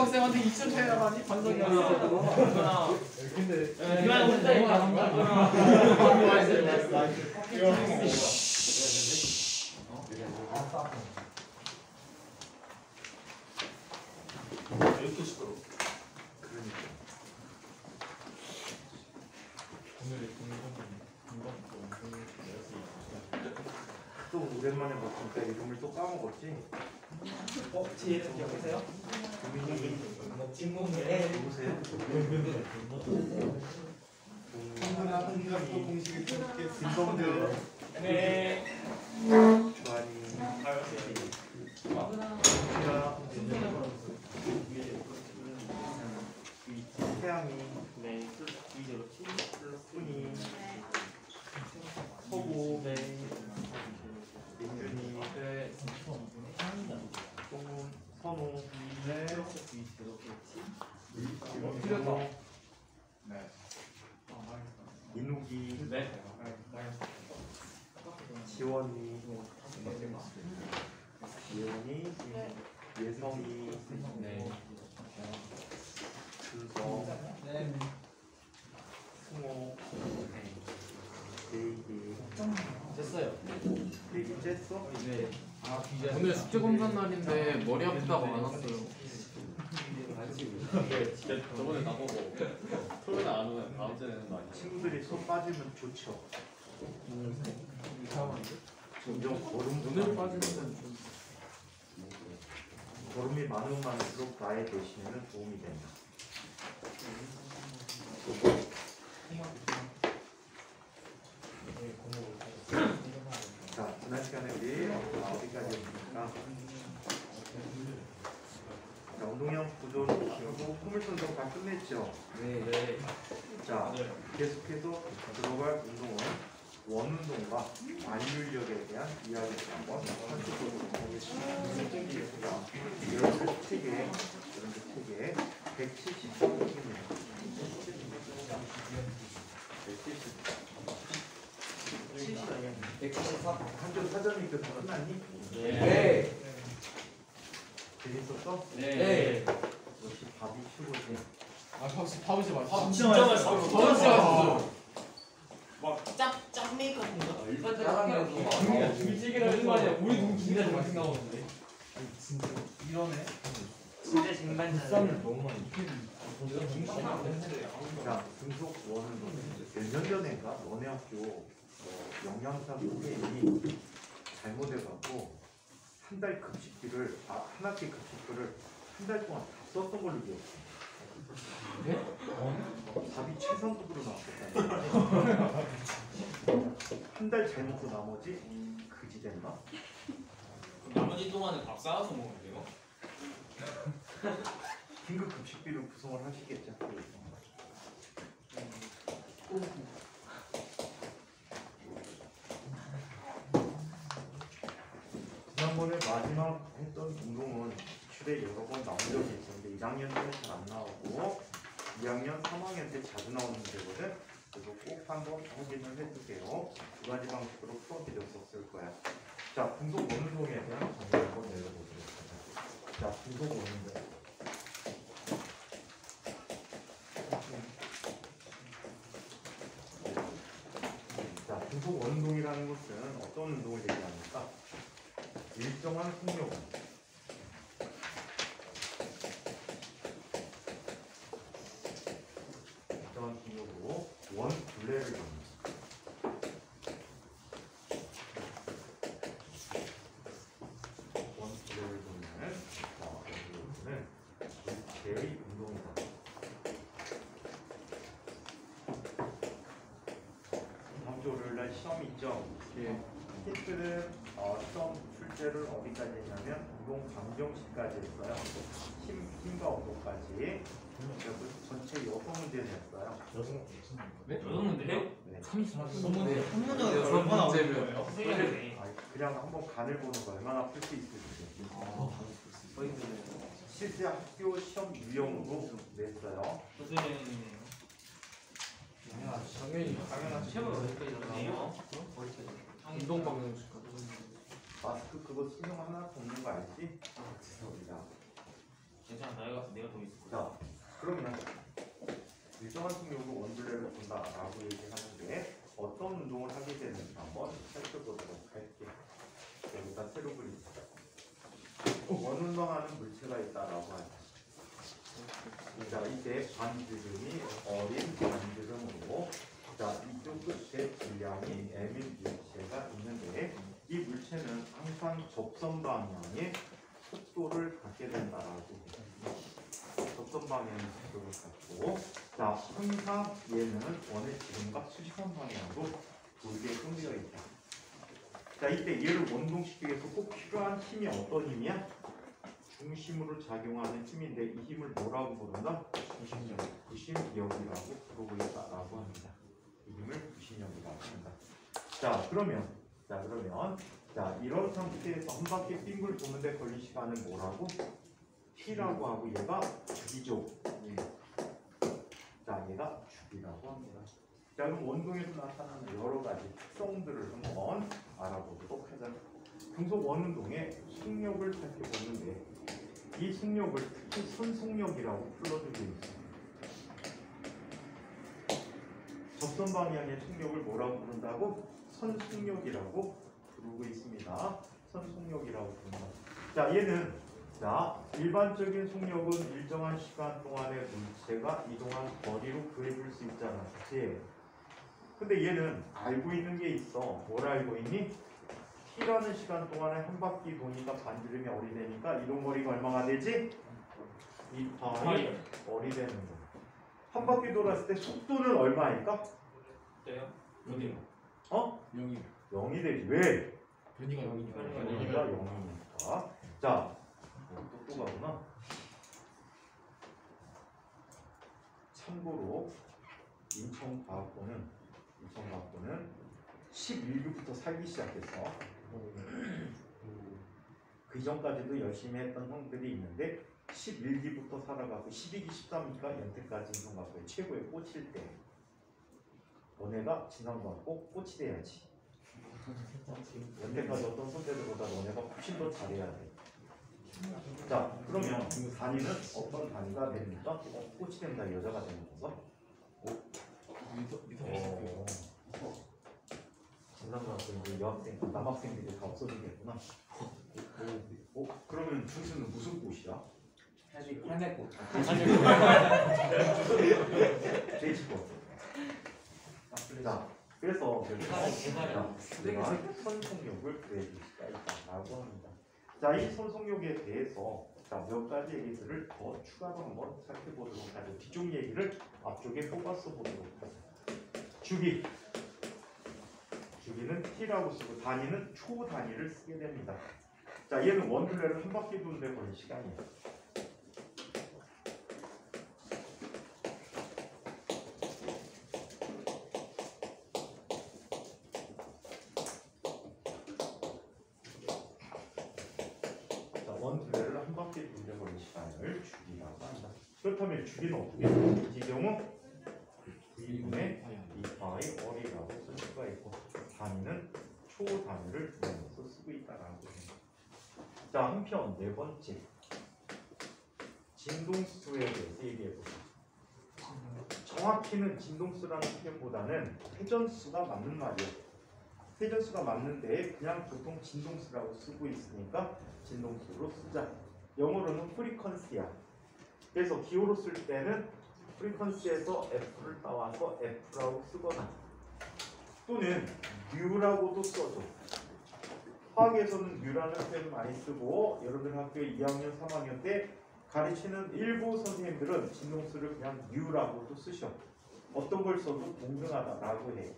학생한테 2천 해야라니 반성이 아니야. 근데 이만 혼자 이거 안 한다. 이렇게 시끄러. 그러니까 오늘의 또 오랜만에 봤으니까 이름을 또 까먹었지? 제 이름 기억하세요? 고민이 진공에 누구세요? 한기가 또 공식이 김범들 네. 주한이 태양이 네. 훈이 서구 민준이 네. 송훈 선우 네. 김원호 민욱이 네. 지원이 예원이 예성이 네. 주성 승호 데이비 됐어요. 데이비 쬐어? 네. 오늘 숙제 검사 날인데 머리 아프다고 안 왔어요. 저번에 나보고 토요일에 안 오면 다음 주에 내는 거 아니야? 친구들이 손 빠지면 좋죠. 점점 오늘 빠지는 건 좀. 걸음이 많으면 많을수록 나의 대신에는 도움이 된다. 자, 지난 시간에 우리 어디까지 했습니까? 자, 운동형 구조를 보시고 포물선정 다 끝냈죠? 네. 자, 계속해서 들어갈 운동은 원운동과 만율력에 대한 이야기를 한번 한쪽으로 보겠습니다. 여러분들 책에 173쪽입니다. 174. 한쪽 사전이 그 끝났니? 네. 재밌었어? 네. 역시 밥이 최고지. 아, 밥이 진짜 맛있어. 진짜 맛있어. 진짜 맛있어. 짭 메이크업 인가? 일반적으로 김치찌개를 하는 거 아니야? 우리 너무 진짜 맛있게 나오는데. 이러네. 진짜 쟁반이야. 너무 많이. 자, 등속 원운동. 몇 년 전인가 너네 학교 영양사 선생님이 잘못해갖고 한 달 급식비를 한 학기 급식비를 한 달 동안 다 썼던 걸로 기억해. 네? 답이 최상급으로 나왔었다니. 한 달 잘 먹고 나머지 그지 됐나? 나머지 동안은 밥 싸와서 먹으면 돼요? 긴급 급식비로 구성을 하시겠죠. 지난번에 마지막 했던 운동은 기출에 여러 번 나온 적이 있었는데 1학년 때는 잘 안 나오고 2학년, 3학년 때 자주 나오는 문제거든. 그래서 꼭 한번 확인을 해주세요. 두 가지 방식으로 풀어드렸었을 거야. 자, 분속 원운동에 대한 정의 한번 내려보도록 하자. 자, 분속 원운동. 자, 분속 원운동이라는 것은 어떤 운동을 얘기합니까? 일정한 속력은 일정한 속력으로 원 둘레를 돕니다. 원 둘레를 돕는 원둘레는 일체의 운동이다. 다음 주 월요일날 시험 있죠? 예. 힌트는 시험 출제를 어디까지 했냐면 운동 방정식까지 했어요. 힘과 온도까지. 그리고 전체 6문제 냈어요. 네? 여섯 문제요? 네. 30문제. 한 문제가 여섯 번 나오는 그냥 한번 간을 보는 거 얼마나 풀 수 있을지. 실제 학교 시험 유형으로 냈어요. 선생님 당연히. 당연한 시험을 어디까지 나오네요? 운동 방정식. 마스크 그거 신경 하나 없는 거 알지? 죄송합니다. 괜찮아. 내가 더 있을 거야. 자, 그러면 일정한 속력으로 원둘레를 돈다라고 얘기하는데 어떤 운동을 하게 되는지 한번 살펴보도록 할게요. 여기다 새로 그립니다. 원운동하는 물체가 있다라고 하죠. 자, 이때 반지름이 어린 반지름으로 자, 이쪽 끝에 질량이 m인 물체가 있는데 이 물체는 항상 접선 방향의 속도를 갖게 된다라고 해요. 접선 방향의 속도를 갖고 자, 항상 얘는 원의 지름과 수직한 방향으로 돌게끔 되어 있다. 자, 이때 얘를 원동시키기 위해서 꼭 필요한 힘이 어떤 힘이야? 중심으로 작용하는 힘인데 이 힘을 뭐라고 부른다? 구심력이라고 부르고 있다라고 합니다. 이 힘을 구심력이라고 한다. 자, 그러면 이런 상태에서 한 바퀴 빙글 도는데 걸린 시간은 뭐라고? t라고 하고 얘가 주기죠. 자, 얘가 주기라고 합니다. 자, 그럼 원동에서 나타나는 여러 가지 특성들을 한번 알아보도록 하자. 금속 원운동의 속력을 살펴보는데 이 속력을 특히 선속력이라고 불러주고 있습니다. 접선 방향의 속력을 뭐라고 부른다고? 선속력이라고 부르고 있습니다. 선속력이라고 부른다. 자, 얘는 일반적인 속력은 일정한 시간 동안의 물체가 이동한 거리로 구해줄 수 있잖아. 그치? 근데 얘는 알고 있는 게 있어. 뭘 알고 있니? t라는 시간 동안에 한 바퀴 도니까 반지름이 어리 되니까 이동거리가 얼마가 되지? 2파이 어리 되는 거야. 한 바퀴 돌았을 때 속도는 얼마일까? 어때요? 어디요? 0이 0이 되지. 왜? 변이가 0이니까. 변이가 0이니까. 자, 똑똑하구나. 참고로 인천과학고는 11기부터 살기 시작했어. 그 전까지도 열심히 했던 형들이 있는데 11기부터 살아가고 12기, 13기가 연태까지 인천과학고에 최고의 꽂힐 때 너네가 진상과학고 꽂이 돼야지. 연태까지 어떤 선배들보다 너네가 훨씬 더 잘해야 돼. 자, 그러면 단위는 어떤 단위가 됩니까? 꽂이 된다 여자가 되는 건가? 진상과학고 이제 여학생, 남학생들이 다 없어지겠구나. 그러면 중수는 무슨 꽃이야? 할매꽃. 돼지꽃. 자, 그래서 내가 선속력을 구해줄 수가 있다라고 합니다. 자, 이 선속력에 대해서 몇 가지 얘기들을 더 추가로 한번 살펴보도록 하죠. 뒤쪽 얘기를 앞쪽에 뽑아서 보도록 하죠. 주기는 t라고 쓰고 단위는 초 단위를 쓰게 됩니다. 자, 얘는 원둘레를 한 바퀴 도는데 걸린 시간이에요. 자, 원둘레를 한 바퀴 도는데 걸린 시간을 주기라고 한다. 그렇다면 주기는 어떻게 되는지 이 경우 2분의 2파이 어리라고 쓸 수가 있고 단위는 초 단위를 이용해서 쓰고 있다라고 합니다. 자, 한편 네 번째 진동수에 대해서 얘기해보자. 정확히는 진동수라는 표현보다는 회전수가 맞는 말이에요. 회전수가 맞는데 그냥 보통 진동수라고 쓰고 있으니까 진동수로 쓰자. 영어로는 프리퀀시야. 그래서 기호로 쓸 때는 프리퀀시에서 F를 따와서 F라고 쓰거나 또는 U라고도 써줘. 화학에서는 U라는 표현을 많이 쓰고 여러분들 학교 2학년, 3학년 때 가르치는 일부 선생님들은 진동수를 그냥 U라고도 쓰셔. 어떤 걸 써도 동등하다라고 해.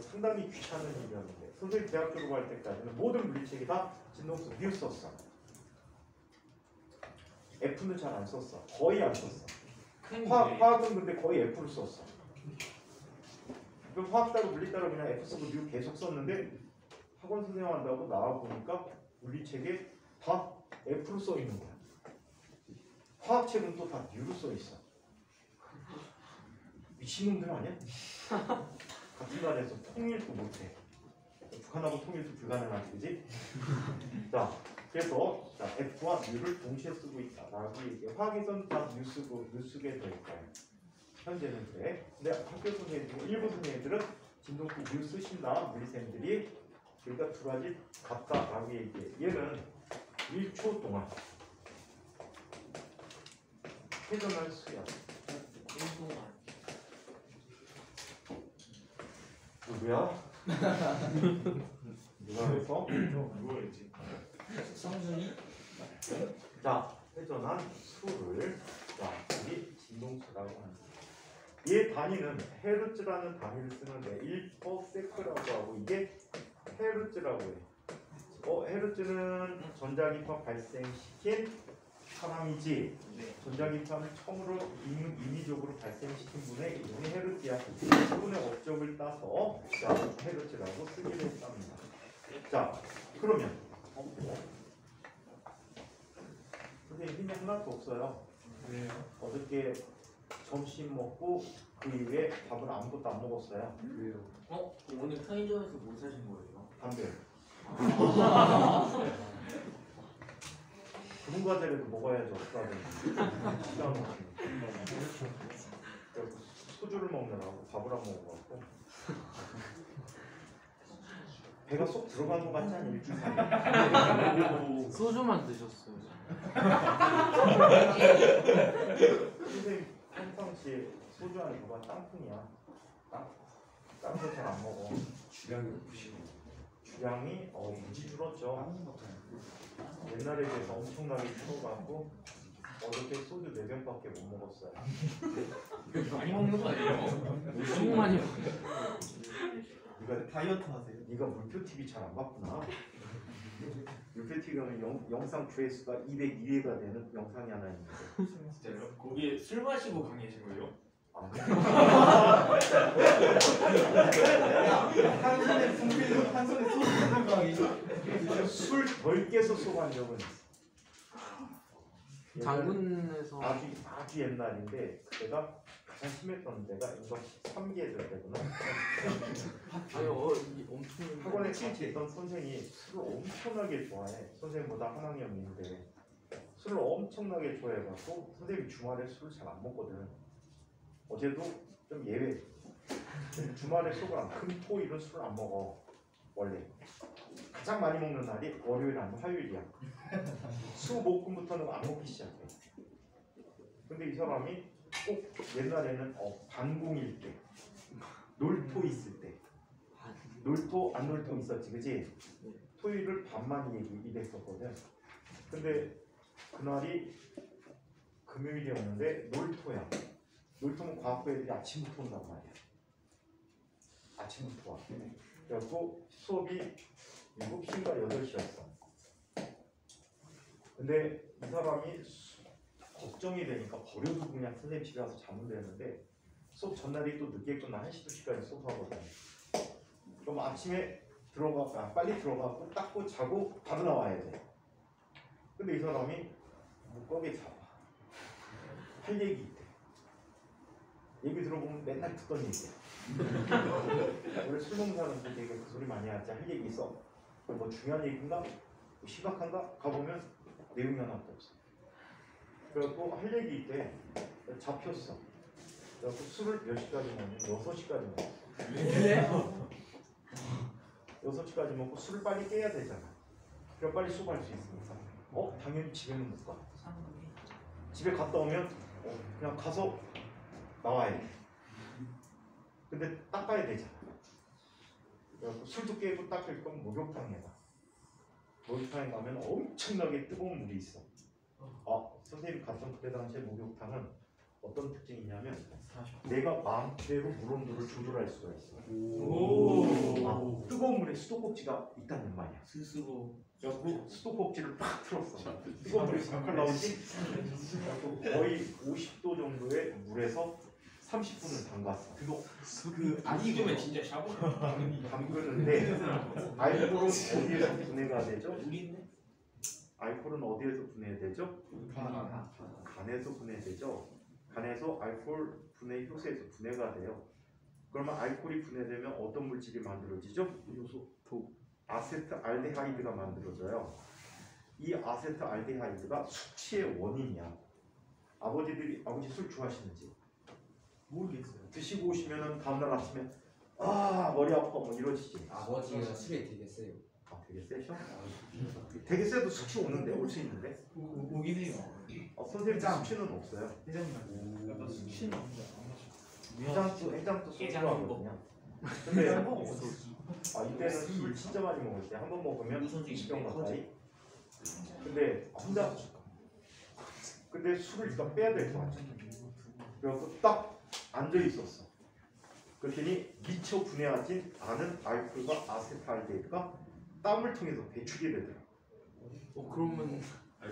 상당히 귀찮은 일이었는데 선생님 대학 졸업할 때까지는 모든 물리책이 다 진동수 U 썼어. F는 잘 안 썼어. 거의 안 썼어. 화학은 근데 거의 F를 썼어. 화학 따로 물리 따로 그냥 F 쓰고 U 계속 썼는데 학원 선생님 한다고 나와 보니까 물리책에 다 F로 써 있는 거야. 화학책은 또 다 U로 써 있어. 미친놈들 아니야? 같은 나라에서 통일도 못해. 북한하고 통일도 불가능하지, 그지? 자, 그래서 자, F와 U를 동시에 쓰고 있다라고 얘기해. 화학에서는 다 U 쓰게 돼 있고 현재는 그래. 근데 학교 선생님들, 일부 선생님들은 진동수 U 쓰신다 물리쌤들이. 그러니까 두 가지 같다라고 얘기해. 얘는 1초 동안 회전할 수야. 누구야? 누가 해서? 누워있지. 성준이? 자, 회전한 수를 자, 우리 진동수라고 합니다. 얘 단위는 헤르츠라는 단위를 쓰는데 1%라고 하고 이게 헤르츠라고 해. 헤르츠는 전자기파 발생시킨 사람이지. 전자기파를 처음으로 인위적으로 발생시킨 분의 이름이 헤르츠야. 그분의 업적을 따서 자, 헤르츠라고 쓰기로 했답니다. 자, 그러면 선생님 힘이 하나도 없어요. 왜요? 어저께 점심 먹고 그 이후에 밥을 아무것도 안 먹었어요. 왜요? 오늘 편의점에서 뭐 사신 거예요? 담배. 그런 과자라도 먹어야죠. 시간 없으니. 소주를 먹느라고 밥을 안 먹어갖고 배가 쏙 들어간 것 같지 않니? 일주일 사이에. 소주만 드셨어요. 선생님 평상시에 소주 안에 뭐가 땅콩이야. 땅콩 잘 안 먹어. 주량이 높으시고. 주량이 무지 줄었죠. 옛날에 비해서 엄청나게 줄어갖고 어저께 소주 4병밖에 못 먹었어요. 많이 먹는 거 아니에요? 너무 많이 네가 다이어트 하세요? 네가 물표 TV 잘 안 봤구나. 물표 TV는 영상 조회수가 202회가 되는 영상이 하나 있는데. 진짜요? 거기에 술 마시고 강의하신 거예요? 아, 한 손에 분필로 한 손에 소주 들고 가기. 술덜 깨서 쏘간 적은 있어. 장군에서 아주 옛날인데 그때가 가장 심했던 데가 인성 13개 될 때구나. 이게 엄청 학원에 같이 있던 선생이 술을 엄청나게 좋아해. 선생님보다 한 학년인데 술을 엄청나게 좋아해갖고 선생님이 주말에 술을 잘 안 먹거든. 어제도 좀 예외. 주말에 술을 안, 금, 토, 일은 술을 안 먹어. 원래 가장 많이 먹는 날이 월요일 아니면 화요일이야. 수, 목, 금부터는 안 먹기 시작해. 근데 이 사람이 꼭 옛날에는 반공일 때, 놀토 있을 때, 놀토 안 놀토 있었지, 그지? 토요일을 반만 얘기했었거든. 근데 그날이 금요일이었는데 놀토야. 놀토는 과학부 애들이 아침부터 온단 말이야. 아침부터 와. 그래갖고 수업이 7시인가 8시였어. 근데 이 사람이 걱정이 되니까 버려두고 그냥 선생님 집에 가서 자면 되는데 수업 전날이 또 늦게 끝나 1시, 2시까지 수업하거든. 그럼 아침에 빨리 들어가고 닦고 자고 바로 나와야 돼. 근데 이 사람이 묵겁게 잡아. 할 얘기 있대. 얘기 들어보면 맨날 듣던 얘기야. 원래 술 먹는 사람들 되게 그 소리 많이 하지. 할 얘기 있어. 뭐 중요한 얘기인가? 뭐 심각한가? 가보면 내용이 하나도 없어. 그래갖고 할 얘기 있대. 잡혔어. 그래갖고 술을 몇 시까지 먹냐면 6시까지 먹었어. 6시까지 먹고 술을 빨리 깨야 되잖아. 그럼 빨리 수업할 수 있으니까. 당연히 집에는 못 가. 집에 갔다 오면 그냥 가서 나와야 돼. 근데 닦아야 되잖아. 그래갖고 술도 깨고 닦을 건 목욕탕에다. 목욕탕에 가면 엄청나게 뜨거운 물이 있어. 선생님 갔던 그때 당시에 목욕탕은 어떤 특징이 있냐면 내가 마음대로 물 온도를 조절할 수가 있어. 뜨거운 물에 수도꼭지가 있다는 말이야. 스스로 그래갖고 수도꼭지를 딱 틀었어. 뜨거운 물이 잠깐 나오지? 거의 50도 정도의 물에서 30분을 담갔어. 그 아니면 진짜 샤워 담그는데 알코올은 어디에서 분해가 되죠? 우리인데? 알코올은 어디에서 분해되죠? 간에서 분해되죠. 간에서 알코올 분해 효소에서 분해가 돼요. 그러면 알코올이 분해되면 어떤 물질이 만들어지죠? 요소, 아세트알데하이드가 만들어져요. 이 아세트알데하이드가 숙취의 원인이야. 아버지 술 좋아하시는지 모르겠어요. 드시고 오시면은 다음날 아침에 아 머리 아파 뭐 이러시지. 아버지가 술이 되게 세요. 아 되게 세셔? 되게 세도 숙취 오는데 올 수 있는데. 오긴 해요. 선생님 숙취는 없어요. 회장님 약간 수치는 없는데 해장도 소주하거든요. 근데 이때는 술 진짜 많이 먹을 때 한 번 먹으면 20병 가까이. 근데 술을 일단 빼야 될 것 같아. 그래서 딱 앉아 있었어. 그랬더니 미처 분해하진 않은 알코올과 아세트알데히드가 땀을 통해서 배출이 되더라. 그러면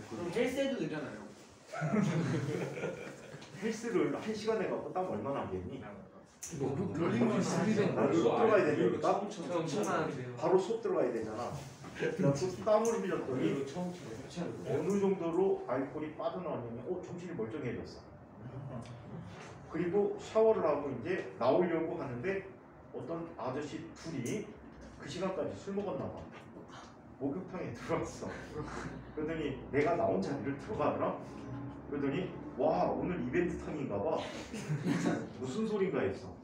그럼 헬스해도 되잖아요. 헬스를 1시간에 갖고 땀 얼마나 하겠니? 롤링을 스리된 난 속 들어가야 되니까 엄청나는데요. 바로 속 들어가야 되잖아. 그래서 땀을 흘렸더니 어느 정도로 알코올이 빠져나왔냐면 정신이 멀쩡해졌어. 그리고 샤워를 하고 이제 나오려고 하는데 어떤 아저씨 둘이 그 시간까지 술 먹었나 봐. 목욕탕에 들어왔어. 그러더니 내가 나온 자리를 들어가더라. 그러더니 와 오늘 이벤트탕인가 봐. 무슨 소린가 했어.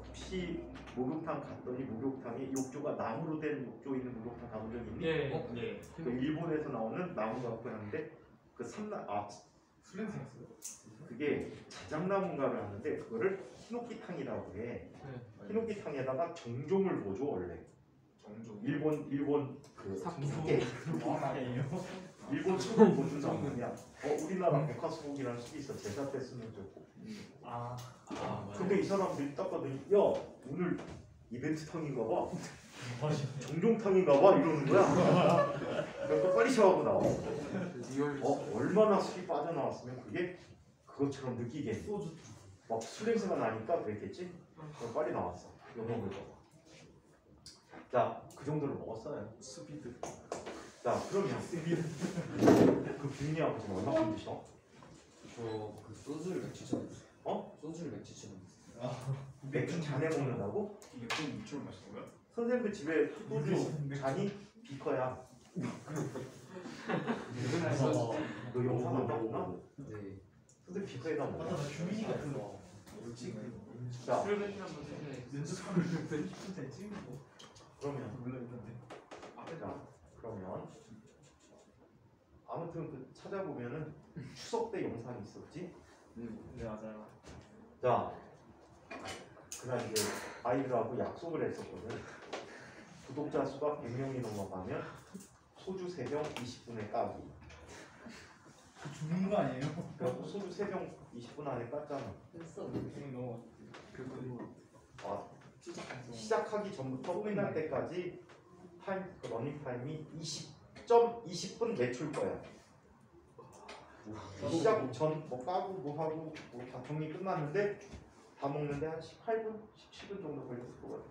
혹시 목욕탕 갔더니 목욕탕에 욕조가 나무로 된 욕조 있는 목욕탕 가본 적 있니? 예. 네. 그 일본에서 나오는 나무 갖고 하는데 그 술 냄새였어요. 그게 자작나무인가를 하는데 그거를 히노키탕이라고 해. 히노키탕에다가 정종을 보죠 원래. 정종. 일본 그 사케. 일본 술을 보준 나무냐. 우리나라 백화수국이라는 술이 있어. 제사 때 쓰는 좋고. 근데 이 사람들이 딱 봤더니 야 오늘 이벤트탕인가 봐. 정종탕인가 봐 이러는 거야. 그래서 빨리 샤워하고 나와. 얼마나 술이 빠져나왔으면 그게 그것처럼 느끼게 막 술 냄새가 나니까 그랬겠지? 그럼 빨리 나왔어. 이거 먹을 거. 자, 그 정도로 먹었어요. 스피드. 자, 그러면 그 빅리 아버지는 얼마큼 드셔? 저그 소주를 맥주처럼 했어요. 소주를 맥주처럼 했어요. 맥주 잔에 먹는다고? 이게 좀 물처럼 마시는 거야? 선생님들 집에 소주 잔이 비커야. 너 영상 안 봤구나? 네. 선생님 비커에다 먹어. 주민이 같은 거. 자, 술 배출 한번 해줘야지. 그러면 아무튼 그 찾아보면은 추석 때 영상이 있었지? 네 맞아요. 자, 그날 이제 아이들하고 약속을 했었거든. 구독자 수가 100명이 넘어가면 소주 3병 20분에 까기. 죽는 거 아니에요? 그래갖고 소주 3병 20분 안에 깠잖아. 시작하기 전부터 끝날 때까지 그 러닝 타임이 20분 내출 거야. 시작 전 뭐 까고 뭐 하고 뭐 다 정리 끝났는데 다 먹는데 한 18분, 17분 정도 걸렸을 것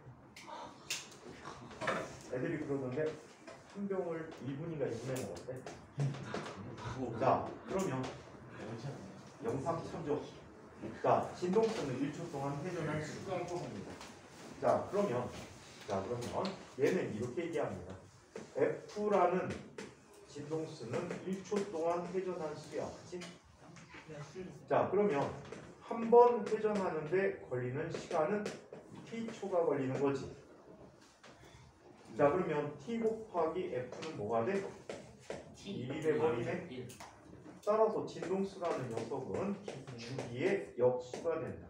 같아. 애들이 그러던데 한 병을 1분인가 2분에 먹었대. 자, 그러면 영상 참조. 자, 진동수는 1초 동안 회전한 수gang 소수입니다. 자, 그러면 얘는 이렇게 얘기합니다. F라는 진동수는 1초 동안 회전한 수야. 그치? 자, 그러면 한 번 회전하는데 걸리는 시간은 T초가 걸리는 거지. 자, 그러면 T 곱하기 F는 뭐가 돼? 1이 돼버리네. 따라서 진동수라는 녀석은 주기의 역수가 된다.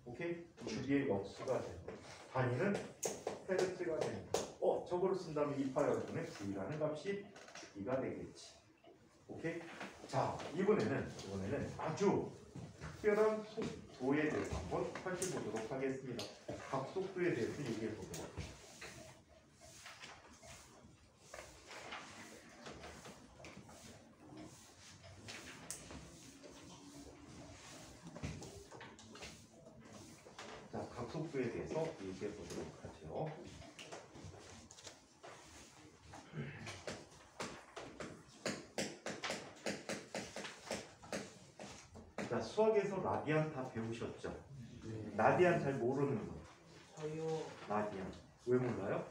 오케이? 주기의 역수가 된다. 단위는 헤르츠가 된다. 저거를 쓴다면 2파열분의 V라는 값이 주기가 되겠지. 오케이? 자, 이번에는 아주 특별한 속도에 대해서 한번 살펴보도록 하겠습니다. 각속도에 대해서 얘기해 보도록 하겠습니다. 자, 각속도에 대해서 얘기해 보도록 하죠. 자, 수학에서 라디안 다 배우셨죠? 라디안 잘 모르는 분. 저요. 라디안. 왜 몰라요?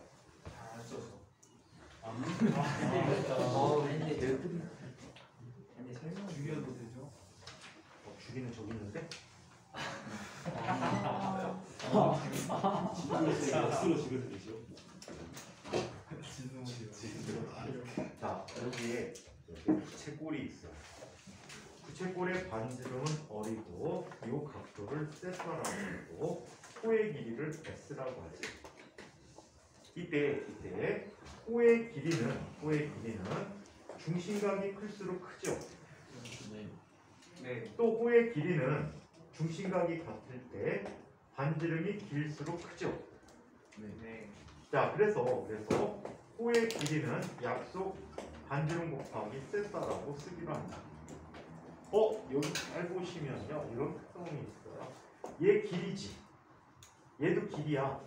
다 써서. 아니 설명 죽여도 되죠? 죽이는 저기 있는데? 스스로 죽여도 되죠. 자, 여기에 구체골이 있어요. 구체골의 반지름은 어리고 이 각도를 세타라고 하고 호의 길이를 s라고 하지. 이때 호의 길이는 중심각이 클수록 크죠. 네. 또 호의 길이는 중심각이 같을 때 반지름이 길수록 크죠. 네. 자, 그래서 호의 길이는 약속 반지름 곱하기 세타라고 쓰기로 합니다. 여기 잘 보시면요, 이런 특성이 있어요. 얘 길이지. 얘도 길이야.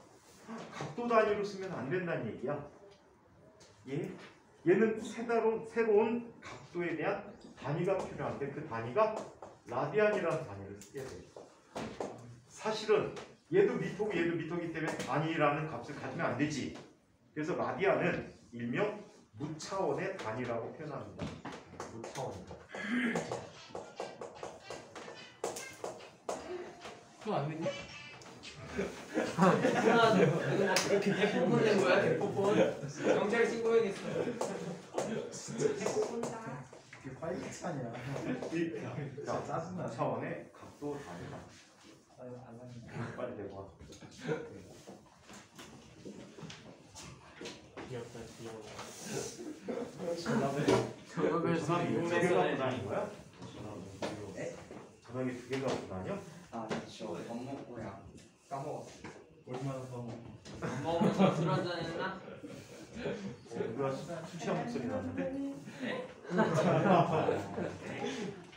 각도 단위로 쓰면 안 된다는 얘기야. 얘는 새로운 각도에 대한 단위가 필요한데 그 단위가 라디안이라는 단위를 쓰게 돼요. 사실은 얘도 미터기 때문에 단위라는 값을 가지면 안 되지. 그래서 라디안은 일명 무차원의 단위라고 표현합니다. 무차원이다. 그거 안 되니? 이렇게 대포폰 낸 거야 대포폰. 경찰에 신고해야겠어. 그게 파이트 아니야. 자, 짜증나. 무차원의 각도 단위다. 아유 안 하는 빨리 내봐. 귀엽다 귀여워. 전업에서 전화기 두 개 갖고 다닌 거야? 전화기 두 개 갖고 다녀? 아 그렇죠. 밥 먹고야. 까먹었어. 얼마나 더 먹어. 밥 먹으면서 술 한잔 했나? 누가 술 취한 목소리 나는데?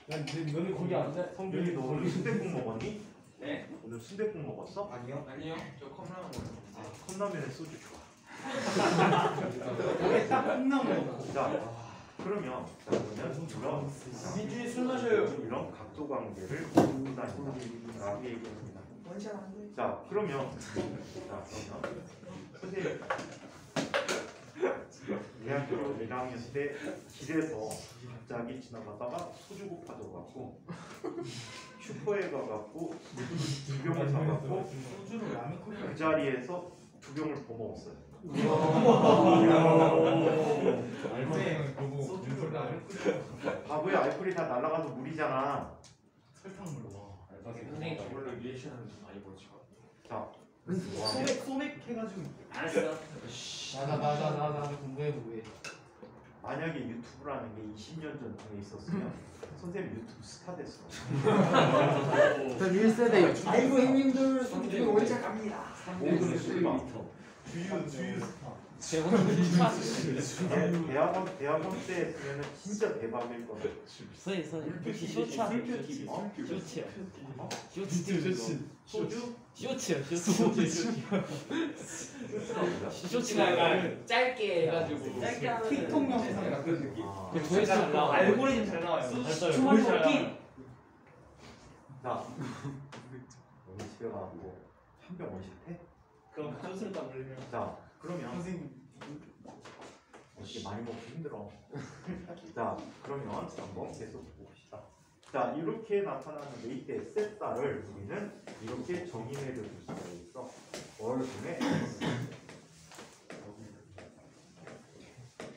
너네 거기 안 돼? 성준이 너 오늘 순댓국 먹었니? 네. 오늘 순댓국 먹었어? 아니요. 아니요. 저 컵라면 먹었어요. 아, 컵라면에 소주 좋아. 거기 딱 끝나고. 자, 그러면 이런 민준이 술 마셔요. 이런 각도 관계를 모두 다닌다라고 얘기합니다. 자, 그러면 선생님 대학교 1학년 때 길에서 갑자기 지나가다가 소주 고파져갖고 슈퍼에 가갖고 두 병을 사갖고 소주로 라면 끓여. 그 자리에서 두 병을 더 먹었어요. 소주로 라면 끓여. 바보야, 알코올이 다 날아가서 물이잖아. 설탕물로. 선생님 저걸로 리액션하면 좀 많이 보여줘. 자, 소맥 해가지고. 알았어. 나도 공부해보게. 만약에 유튜브라는 게 20년 전에 있었으면 선생님 유튜브 스타 됐어. 저 1세대 아이고 형님들 성준이 오리차 갑니다. 모든 수리마. 주유 스타. 대학원 때 했으면 진짜 대박일 거다. 쇼차. 쇼츠요. 소주? 쇼츠요. 쇼츠가 약간 짧게 해가지고. 짧게 하면 틱톡 영상 같은 느낌. 아, 조회수 잘 나와. 알고리즘 잘 나와요. 주말 먹기. 자, 오늘 집에 가고 한 병 원샷해? 그럼 쇼츠를 안 걸리면. 자, 그러면 선생님 이렇게 많이 먹기 힘들어. 자, 그러면 한번 계속 봅시다. 자, 이렇게 나타나는 이때 세타를 우리는 이렇게 정의해 줄 수가 있어. 얼굴에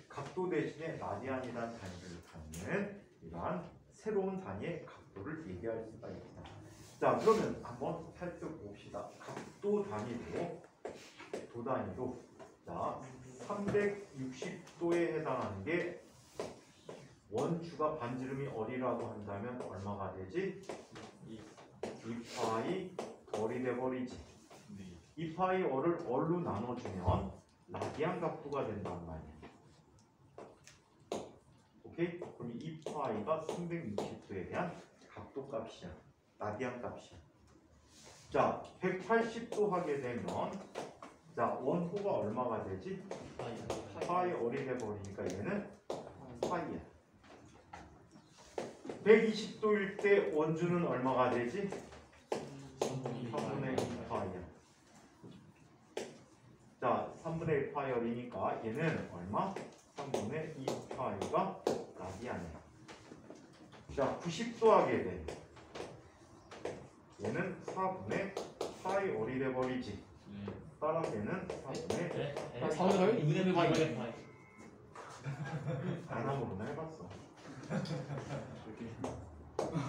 각도 대신에 라디안이라는 단위를 갖는 이러한 새로운 단위의 각도를 얘기할 수가 있다. 자, 그러면 한번 살펴봅시다. 각도 단위로 도 단위로 자 360도에 해당하는 게 원주가 반지름이 어리라고 한다면 얼마가 되지? 2파이 어리 돼버리지. 2파이 어를 얼로 나눠주면 라디안 각도가 된단 말이야. 오케이? 그럼 2파이가 360도에 대한 각도 값이야. 라디안 값이야. 자, 180도 하게 되면 자, 원호가 얼마가 되지? 파이 어리 돼버리니까 얘는 파이야. 120도일 때 원주는 얼마가 되지? 3분의 2파이야. 자, 3분의 1파이 어리니까 얘는 얼마? 3분의 2파이가 라디안이야. 자, 90도 하게 돼. 얘는 4분의 파이 월이 돼버리지. 따라서 얘는 4분의 사오가요? 이분의 파이 파이. 안함으로나 해봤어.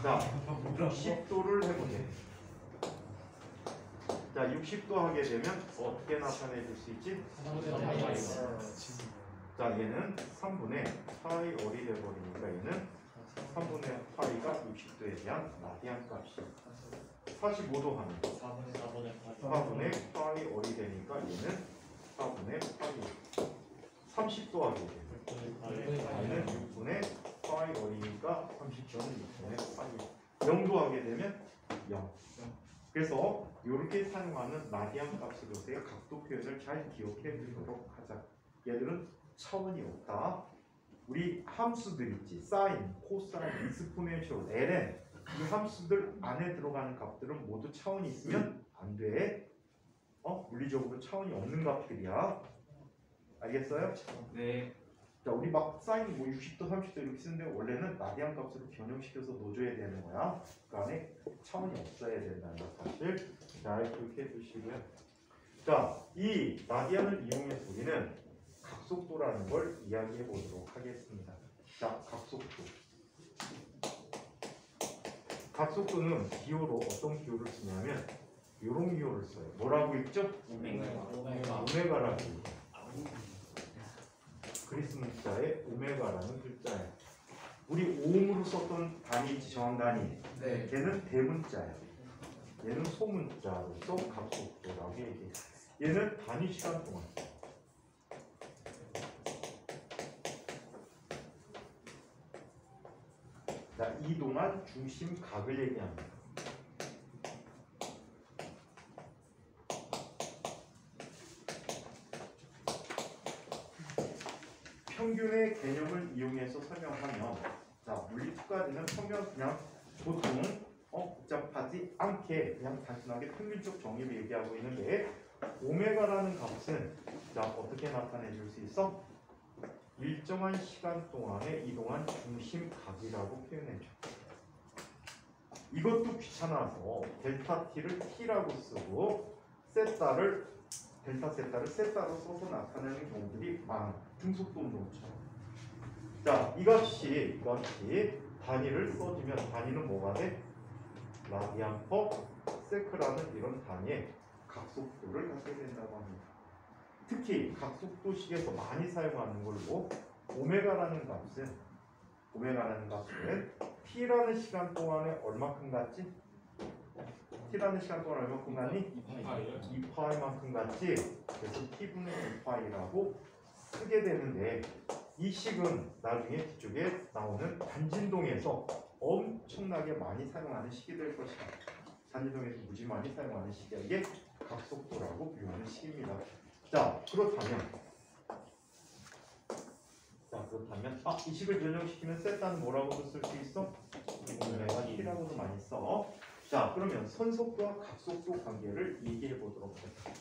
자, 60도를 해보게. 자, 60도 하게 되면 어떻게 나타내 줄 수 있지? 자, 얘는 3분의 파이 월이 돼버리니까 얘는 3분의 파이가 60도에 대한 라디안 값이야. 45도 하면 4분의 파이 월이 되니까 얘는 4분의 파이. 30도 하게 돼. 얘는 6분의 파이 월이니까 30도는 6분의 파이. 0도 하게 되면 0. 그래서 이렇게 사용하는 라디안 값으로서의 각도 표현을 잘 기억해 두도록 하자. 얘들은 차원이 없다. 우리 함수들 있지. 사인, 코사인, 익스포넨셜, ln 이 함수들 안에 들어가는 값들은 모두 차원이 있으면 안 돼. 물리적으로 차원이 없는 값들이야. 알겠어요? 네. 자, 우리 막 사인 뭐 60도, 30도 이렇게 쓰는데 원래는 라디안 값으로 변형시켜서 넣어줘야 되는 거야. 그 안에 차원이 없어야 된다는 사실 잘 기억해 주시고요. 자, 이 라디안을 이용해서 우리는 각속도라는 걸 이야기해 보도록 하겠습니다. 자, 각속도. 각속도는 기호로 어떤 기호를 쓰냐면 이런 기호를 써요. 뭐라고 읽죠? 오메가라고. 그리스 문자에 오메가라는 글자예요. 우리 오음으로 썼던 단위 있지, 정한 단위. 네. 얘는 대문자예요. 얘는 소문자로서 각속도라고 얘기해요. 얘는 단위 시간 동안. 자, 이동한 중심각을 얘기합니다. 평균의 개념을 이용해서 설명하면, 자, 물리2까지는 평균 그냥 보통 복잡하지 않게 그냥 단순하게 평균적 정의를 얘기하고 있는데, 오메가라는 값은 자, 어떻게 나타내 줄 수 있어? 일정한 시간 동안에 이동한 중심각이라고 표현해 줘. 이것도 귀찮아서 델타 t를 t라고 쓰고 세타를 델타 세타를 세타로 써서 나타내는 경우들이 많아. 중속도 운동처럼. 자, 이것이 단위를 써주면 단위는 뭐가 돼? 라디안 퍼 세크라는 이런 단위의 각속도를 갖게 된다고 합니다. 특히 각속도식에서 많이 사용하는 걸로 오메가라는 값은 t라는 시간 동안에 얼마큼 같지? t라는 시간 동안 얼마큼 같니? 2파이만큼 같지? 그래서 t분의 2파이라고 쓰게 되는데, 이 식은 나중에 뒤쪽에 나오는 단진동에서 엄청나게 많이 사용하는 식이 될 것이다. 단진동에서 무지 많이 사용하는 식이야. 이게 각속도라고 부르는 식입니다. 자, 그렇다면 이 식을 변형시키면 세타는 뭐라고도 쓸 수 있어? 오메가 t라고도 많이 써. 자, 그러면 선속도와 각속도 관계를 얘기해 보도록 할게요.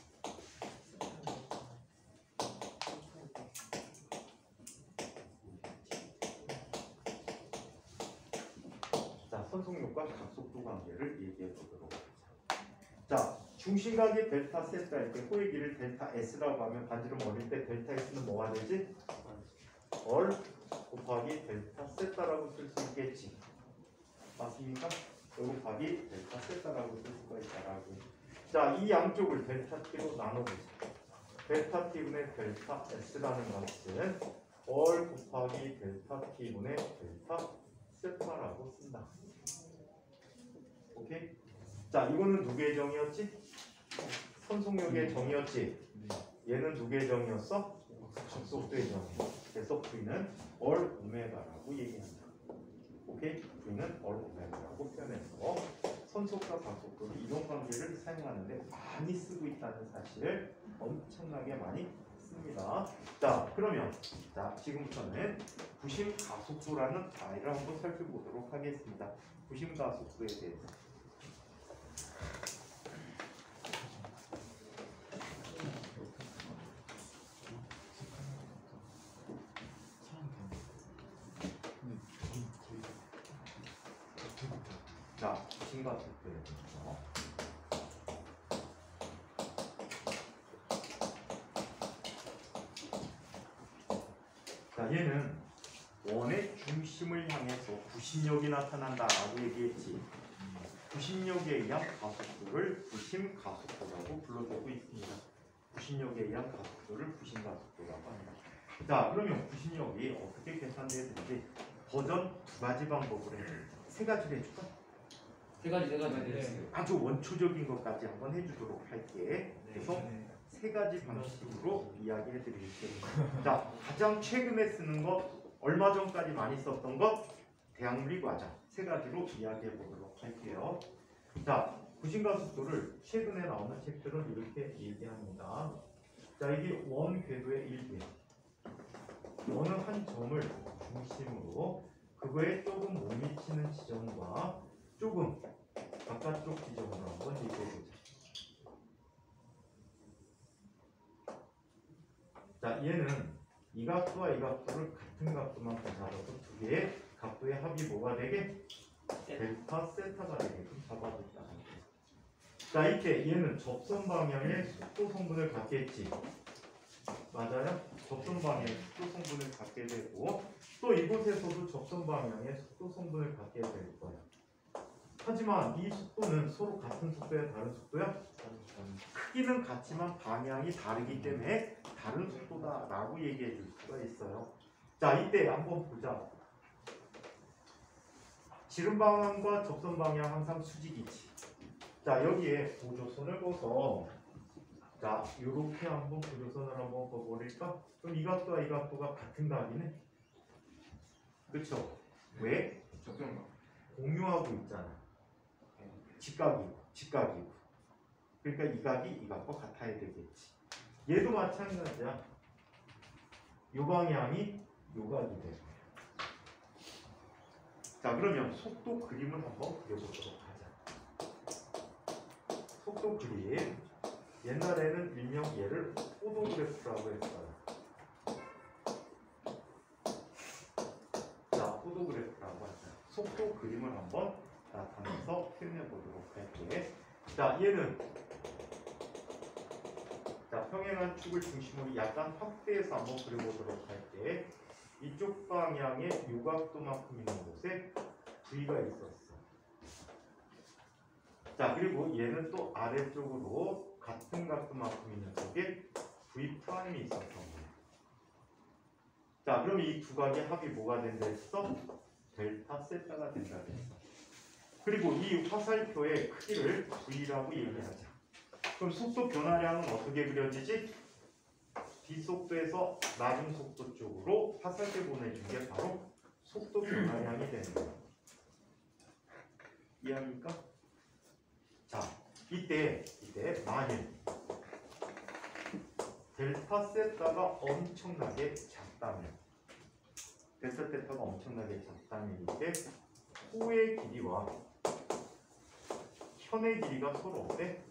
자, 선속력과 각속도 관계를 얘기해 보도록 하자. 자, 중심각이 델타 세타일 때 호의 길을 델타 s라고 하면 반지름 어릴 때 델타 s는 뭐가 되지? 얼 곱하기 델타 세타라고 쓸 수 있겠지. 맞습니까? 곱하기 델타 세타라고 쓸 수가 있다라고. 자, 이 양쪽을 델타 t로 나눠보자. 델타 t분의 델타 s라는 값은 얼 곱하기 델타 t분의 델타 세타라고 쓴다. 오케이? 자, 이거는 누구의 정의였지? 선속력의 정의였지? 얘는 누구의 정의였어? 각속도의 정의. 그래서 V는 얼 오메가라고 얘기한다. 오케이? V는 얼 오메가라고 표현해서 선속과 각속도를 이동 관계를 사용하는데 많이 쓰고 있다는 사실을 엄청나게 많이 씁니다. 자, 그러면 지금부터는 부심 가속도라는 아이를 한번 살펴보도록 하겠습니다. 부심 가속도에 대해서. 자, 부신가속도에 대해서. 자, 얘는 원의 중심을 향해서 부신력이 나타난다라고 얘기했지. 부신력에 의한 가속도를 부심가속도라고 불러주고 있습니다. 부신력에 의한 가속도를 부심가속도라고 합니다. 자, 그러면 부신력이 어떻게 계산돼야 되는지 버전 두 가지 방법으로 세 가지를 해줄까? 세 가지 네. 아주 원초적인 것까지 한번 해주도록 할게. 그래서 세 가지 방식으로 이야기해 드릴게요. 자, 가장 최근에 쓰는 것, 얼마 전까지 많이 썼던 것, 대학물리 과정 세 가지로 이야기해 보도록 할게요. 자, 부신가속도를 최근에 나오는 책들은 이렇게 얘기합니다. 자, 이게 원 궤도의 일부야. 어느 한 점을 중심으로 그거에 조금 못 미치는 지점과 조금 바깥쪽 지점으로 한번 얘기해보자. 자, 얘는 이 각도와 이 각도를 같은 각도만 잡아서 두 개의 각도의 합이 뭐가 되게? 델타 세타가 되게끔 잡아줬다. 자, 이때 얘는 접선 방향의 속도 성분을 갖게 했지. 맞아요? 접선 방향의 속도 성분을 갖게 되고 또 이곳에서도 접선 방향의 속도 성분을 갖게 될 거야. 하지만 이 속도는 서로 같은 속도야, 다른 속도야? 크기는 같지만 방향이 다르기 때문에 다른 속도다라고 얘기해 줄 수가 있어요. 자, 이때 한번 보자. 지름 방향과 접선 방향 항상 수직이지. 자, 여기에 보조선을 꺼서 자, 요렇게 한번 보조선을 한번 꺼버릴까? 그럼 이 각도와 이 각도가 같은 각이네. 그쵸? 왜? 공유하고 있잖아. 직각이고. 그러니까 이 각이 이 각과 같아야 되겠지. 얘도 마찬가지야. 요 방향이 요 각이 되고. 자, 그러면 속도 그림을 한번 그려보도록 하자. 속도 그림. 옛날에는 일명 얘를 호도그래프라고 했어요. 자, 호도그래프라고 하자. 속도 그림을 한번 나타내서 표현해 보도록 할게. 자, 얘는 자, 평행한 축을 중심으로 약간 확대해서 한번 그려보도록 할게. 이쪽 방향의 요각도만큼 있는 곳에 V가 있었어. 자, 그리고 얘는 또 아래쪽으로 같은 각도만큼 있는 쪽에 V 프라임이 있었던 거야. 자, 그럼 이 두 각의 합이 뭐가 된다 했어? 델타 세타가 된다 했어. 그리고 이 화살표의 크기를 V라고 얘기하자. 그럼 속도 변화량은 어떻게 그려지지? 뒷속도에서 낮은 속도 쪽으로 화살표 보내준 게 바로 속도 변화량이 되는 거야. 이해합니까? 자, 이때 만일 델타 세타가 엄청나게 작다면 델타 세타가 엄청나게 작다면 이때 호의 길이와 현의 길이가 서로 어때?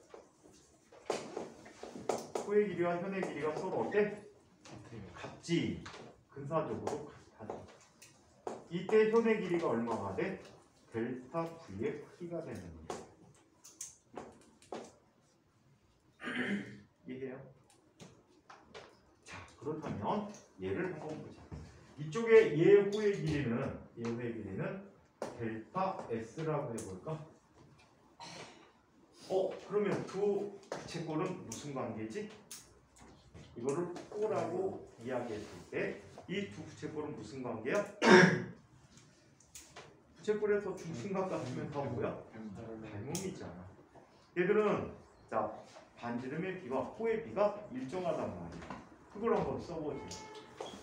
호의 길이와 현의 길이가 서로 어때? 같지. 근사적으로 같아져. 이때 현의 길이가 얼마가 돼? 델타 V의 크기가 되는 거예요. 이해해요? 자, 그렇다면 얘를 한번 보자. 이쪽에 얘 호의 길이는 델타 S라고 해볼까? 그러면 두 부채꼴은 무슨 관계지? 이거를 호라고 이야기했을 때 이 두 부채꼴은 무슨 관계야? 부채꼴에서 중심각 같으면 다 뭐야? 닮음이잖아. 얘들은 자, 반지름의 비와 호의 비가 일정하단 말이야. 그걸 한번 써보지.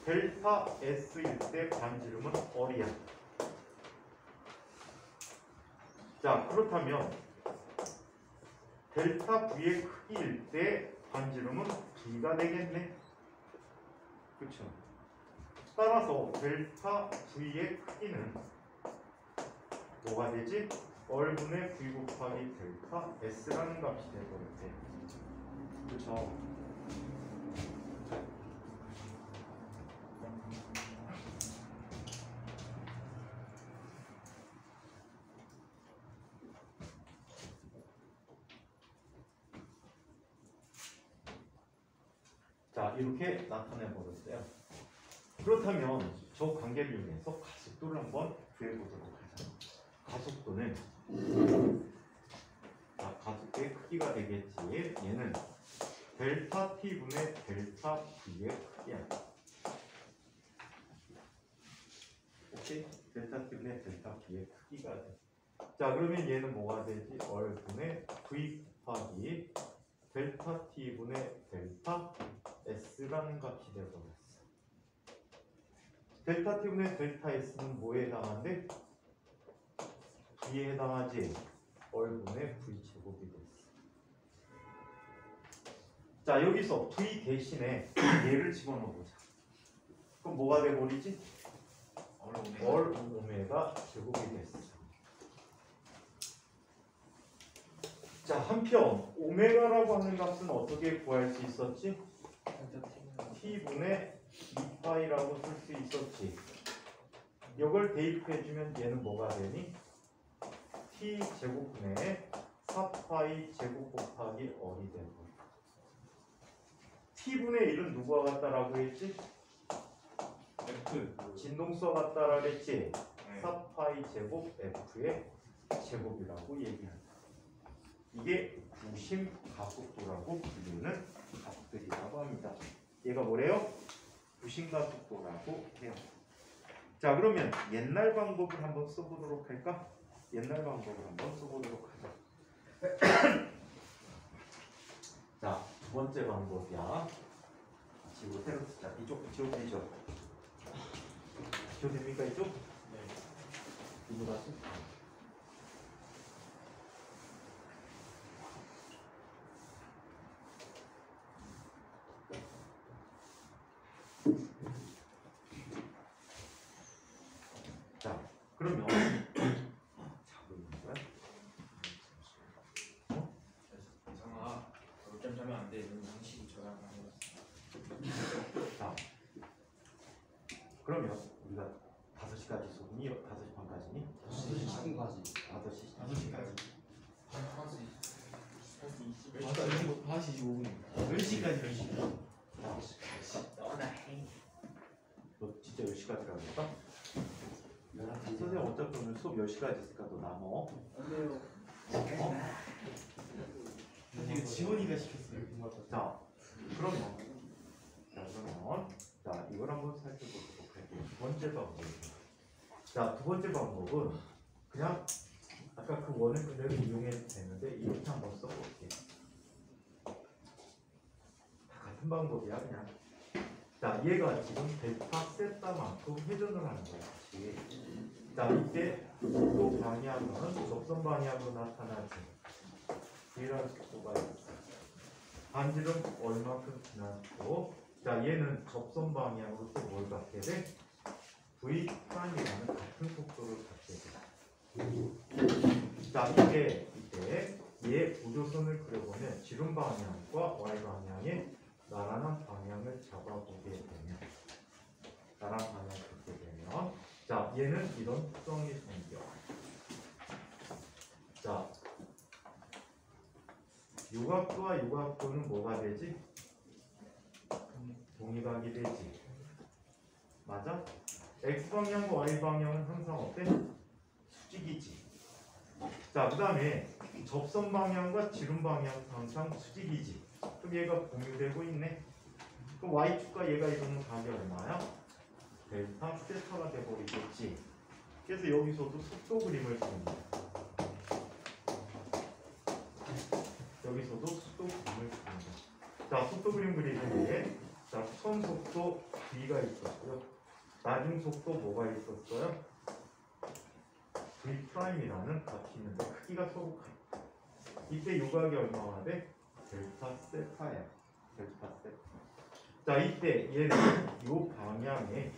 델타 S일 때 반지름은 어리야. 자, 그렇다면 델타 V의 크기일 때 반지름은 V가 되겠네. 그렇죠? 따라서 델타 V의 크기는 뭐가 되지? 얼분의 V 곱하기 델타 S라는 값이 되거든. 그렇죠? 자, 이렇게 나타내 버렸어요. 그렇다면 저 관계를 이용해서 가속도를 한번 구해보도록 하자. 가속도는 자, 가속도의 크기가 되겠지. 얘는 델타 t분의 델타 v의 크기야. 오케이? 델타 t분의 델타 v의 크기가 돼. 자, 그러면 얘는 뭐가 되지? 얼분의 v 곱하기 델타 t분의 델타 s라는 값이 되어버렸어. 델타 t분의 델타 s는 뭐에 해당한대? v에 해당하지? 얼분의 v 제곱이 됐어. 자, 여기서 v 대신에 얘를 집어넣어 보자. 그럼 뭐가 돼버리지? 얼 오메가 제곱이 됐어. 자, 한편 오메가라고 하는 값은 어떻게 구할 수 있었지? t분의 2파이라고 쓸 수 있었지. 이걸 대입해주면 얘는 뭐가 되니? t 제곱분의 4파이 제곱 곱하기 얼이 되고, t분의 1은 누구와 같다라고 했지? F. 진동수와 같다라고 했지? 4파이 제곱 f의 제곱이라고 얘기한다. 이게 부심 가속도라고 불리는 값들이라고 합니다. 얘가 뭐래요? 부심 가속도라고 해요. 자, 그러면 옛날 방법을 한번 써보도록 할까? 옛날 방법을 한번 써보도록 하자. 자, 두 번째 방법이야. 지구 새로 쓰자. 이쪽 지워지죠? 지워집니까 이쪽? 네. 이거 다시? 자, 그러면 자고 있는 거야? 이상아, 늦잠 자면 안 돼. 이런 양식이 저랑 안 해봤어. 자, 그러면 우리가 5시까지 수업이니? 5시 반까지니? 5시 10분까지. 5시 5시까지. 5시 25분입니다. 10시까지 10시. 너나 해. 너 진짜 10시까지 가겠다? 선생님 어차피 오늘 수업 10시까지 있으니까 너 남어. 안돼요. 이거 지원이가 시켰어요. 자, 그러면 자, 이걸 한번 살펴보도록 할게요. 두 번째 방법. 자, 두 번째 방법은 그냥 아까 그 원을 그대로 이용해도 되는데 이렇게 한번 써볼게. 다 같은 방법이야 그냥. 자, 얘가 지금 델타 세타만큼 회전을 하는 거야. 같이. 자, 이때 속도 방향은 접선 방향으로 나타나지. 이런 속도가 있어. 반지름 얼마큼 지났고, 자, 얘는 접선 방향으로 또 뭘 갖게 돼? v 프라임이라는 같은 속도를 갖게 돼. 자, 이때 얘 보조선을 그려보면 지름 방향과 y 방향의 나란한 방향을 잡아보게 되면, 나란한 방향을 갖게 되면, 자, 얘는 이런 특성이 생겨. 자, 요각도와 요각도는 뭐가 되지? 동일각이 되지. 맞아? X방향과 Y방향은 항상 어때? 수직이지. 자, 그 다음에 접선 방향과 지름 방향은 항상 수직이지. 그럼 얘가 공유되고 있네. 그럼 Y축과 얘가 이루는 각이 얼마야? 델타 세타가 돼버리겠지. 그래서 여기서도 속도 그림을 그립니다. 여기서도 속도 그림을 그립니다. 자, 속도 그림 그리는데, 자, 처음 속도 V가 있었고요. 나중 속도 뭐가 있었어요? V 프라임이라는 값이 있는데 크기가 서로 같아. 이때 요각이 얼마나 돼? 델타 세타야. 델타 세타. 자, 이때 얘는 요 방향에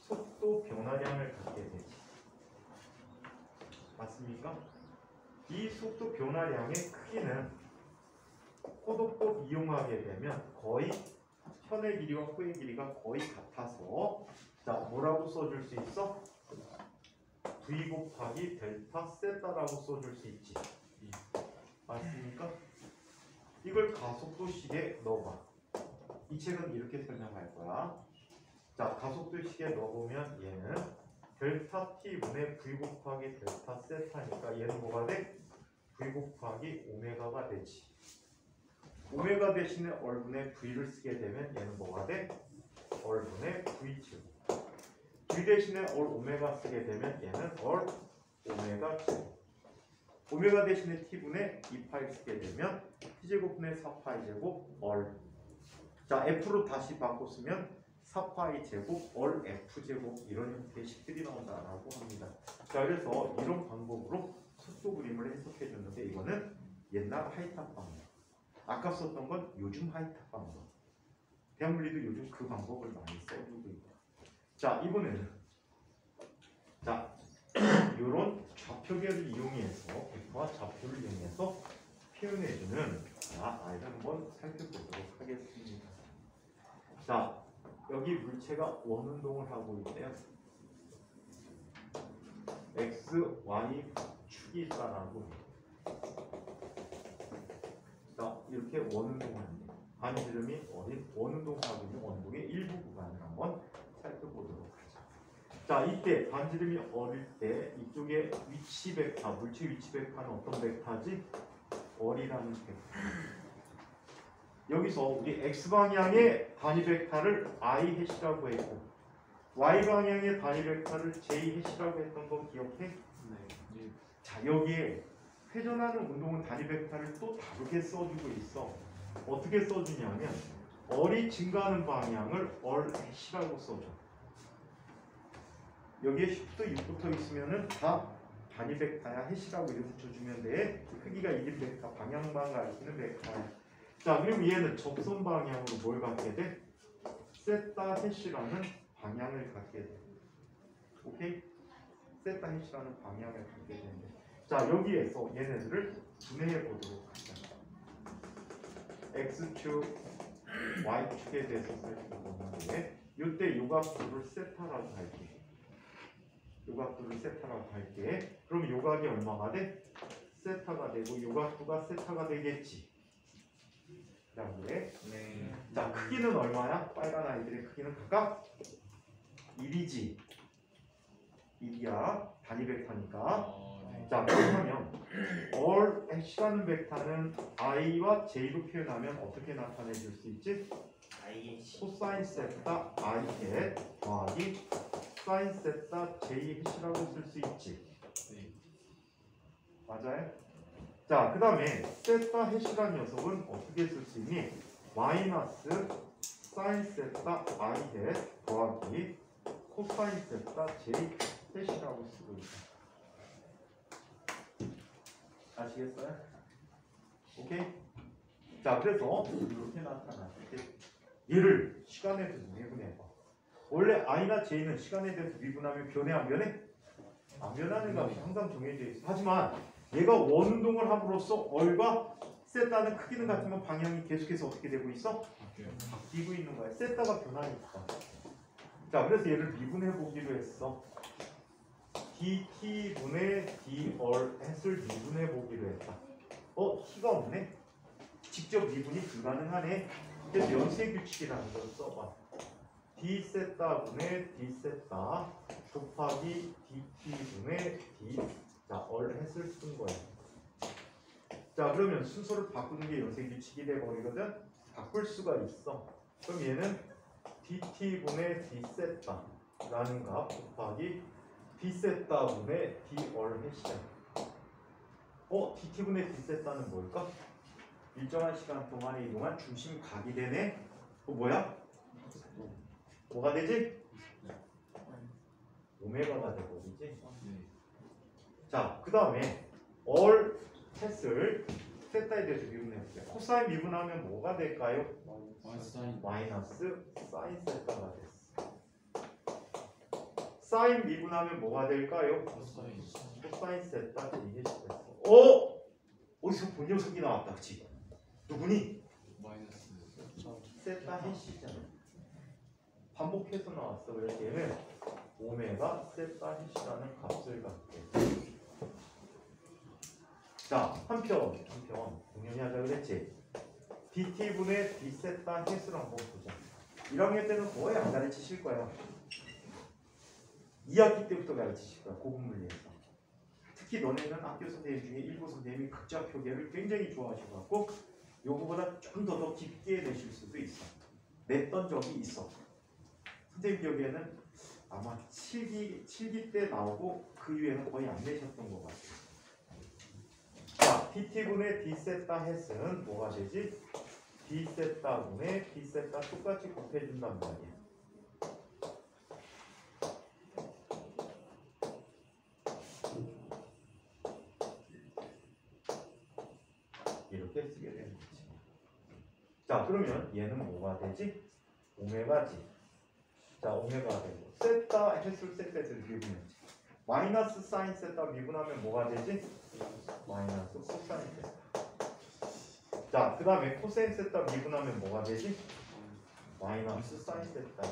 속도 변화량을 갖게 되지. 맞습니까? 이 속도 변화량의 크기는 호도법 이용하게 되면 거의 현의 길이와 후의 길이가 거의 같아서, 자, 뭐라고 써줄 수 있어? V 곱하기 델타 세타라고 써줄 수 있지. 맞습니까? 이걸 가속도식에 넣어봐. 이 책은 이렇게 설명할 거야. 자, 가속도식에 넣어보면 얘는 델타 t분의 v 곱하기 델타 세타니까 얘는 뭐가 돼? v 곱하기 오메가가 되지. 오메가 대신에 얼분의 v를 쓰게 되면 얘는 뭐가 돼? 얼분의 v제곱. v 대신에 얼 오메가 쓰게 되면 얘는 얼 오메가 제곱. 오메가 대신에 t분의 2파이 쓰게 되면 t제곱분의 4파이 제곱 얼. 자, f로 다시 바꿔 쓰면 4파이 제곱 얼 f제곱 이런 형태의 식들이 나온다라고 합니다. 자, 그래서 이런 방법으로 속도 그림을 해석해 줬는데 이거는 옛날 하이탑 방법. 아까 썼던 건 요즘 하이탑 방법. 대한물리도 요즘 그 방법을 많이 써주고 있다. 자, 이번에는 자, 이런 좌표계를 이용해서 벡터와 좌표를 이용해서 표현해주는 아이를 한번 살펴보도록 하겠습니다. 자, 여기 물체가 원운동을 하고 있대요. x, y 축이 있다라고. 자, 이렇게 원운동을 합니다. 반지름이 어린 원운동하고 있는 원동의 일부 구간을 한번 살펴보도록 하죠. 자, 이때 반지름이 어릴 때 이쪽에 위치 벡터, 물체 위치 벡터는 어떤 벡터지? 얼이라는 벡터. 여기서 우리 x방향의 단위 벡터를 i 해시라고 했고 y방향의 단위 벡터를 j 해시라고 했던 거 기억해? 네. 자, 여기에 회전하는 운동은 단위 벡터를 또 다르게 써주고 있어. 어떻게 써주냐면 얼이 증가하는 방향을 얼 해시라고 써줘. 여기에 Shift 6부터 있으면은 다 단위 벡터야. 해시라고 이름 붙여주면 돼. 크기가 1인 벡터, 방향만 가리키는 벡터야. 자, 그리고 얘는 접선 방향으로 뭘 갖게 돼? 세타 해시라는 방향을 갖게 돼. 오케이? 세타 해시라는 방향을 갖게 되는데. 자, 여기에서 얘네들을 분해해 보도록 하자. X축, Y축에 대해서 살펴보는데 이때 요각도를 세타라고 할게. 요각도를 세타라고 할게. 그럼 요각이 얼마가 돼? 세타가 되고 요각도가 세타가 되겠지. 그다음에 네. 자, 크기는 얼마야? 빨간 아이들의 크기는 각각 1이지. 1이야. 단위 벡터니까. 네. 자, 그러면 얼 H라는 벡터는 i와 j로 표현하면 어떻게 나타내 줄 수 있지? 코사인 세타 i 해 더하기 사인 세타 j 해시라고 쓸 수 있지. 네. 맞아요? 자, 그 다음에 세타 해시라는 녀석은 어떻게 쓸 수 있니? 마이너스 사인 세타 i 해 더하기 코사인 세타 j 해시라고 쓰고 있다. 아시겠어요? 오케이? 자, 그래서 이렇게 나타났을 때 얘를 시간에 대해서 미분해봐. 원래 i나 j는 시간에 대해서 미분하면 변해 안 변해? 안 변하는 값이 항상 정해져 있어. 하지만 얘가 원운동을 함으로써 얼과 세타는 크기는 같지만 방향이 계속해서 어떻게 되고 있어? 바뀌고 있는 거야. 세타가 변하니까. 자, 그래서 얘를 미분해 보기로 했어. dt분의 d얼 햇을 미분해 보기로 했다. t가 없네? 직접 미분이 불가능하네. 그래서 연쇄 규칙이라는 걸 써봐. d 세타분의 d 세타 곱하기 dt분의 d 얼 햇을 쓴 거야. 자, 그러면 순서를 바꾸는 게 연쇄 규칙이 돼 버리거든. 바꿀 수가 있어. 그럼 얘는 dt분의 d 세타라는 값 곱하기 d 세타분의 d 얼 햇이야. dt분의 d 세타는 뭘까? 일정한 시간 동안에 이동한 중심 각이 되네. 뭐야? 뭐가 되지? 오메가가 되버리지. 자, 그 다음에 얼 햇을 세타에 대해서 미분해볼게요. 코사인 미분하면 뭐가 될까요? 마이너스 사인 세타가 됐어. 사인 미분하면 뭐가 될까요? 코사인 세타 이게 됐어. 어디서 본 녀석이 나왔다, 그치? 누구니? 마이너스 세타 해시잖아. 반복해서 나왔어. 그래서 얘는 오메가 세타 해시라는 값을 갖게. 자, 한편 공연히 하자 그랬지. dt분의 d 세타 햇수를 한번 보자. 1학년 때는 거의 안 가르치실 거야. 2학기 때부터 가르치실 거야. 고분물리에서. 특히 너네는 학교 선생님 중에 일부 선생님이 극자 표계를 굉장히 좋아하셔갖고 요거보다 좀 더 깊게 내실 수도 있어. 냈던 적이 있어. 선생님 기억에는 아마 7기 때 나오고 그 이후에는 거의 안 내셨던 것 같아요. 자, dt분의 d 세타 햇은 뭐가 되지? d 세타분의 d 세타 똑같이 곱해준단 말이야. 이렇게 쓰게 되는 거지. 자, 그러면 얘는 뭐가 되지? 오메가지. 자, 오메가가 되고 세타 햇을 세타에서 미분했지. 마이너스 사인 세타 미분하면 뭐가 되지? 마이너스 코사인 세타. 자, 그 다음에 코사인 세타 미분하면 뭐가 되지? 마이너스 사인 세타.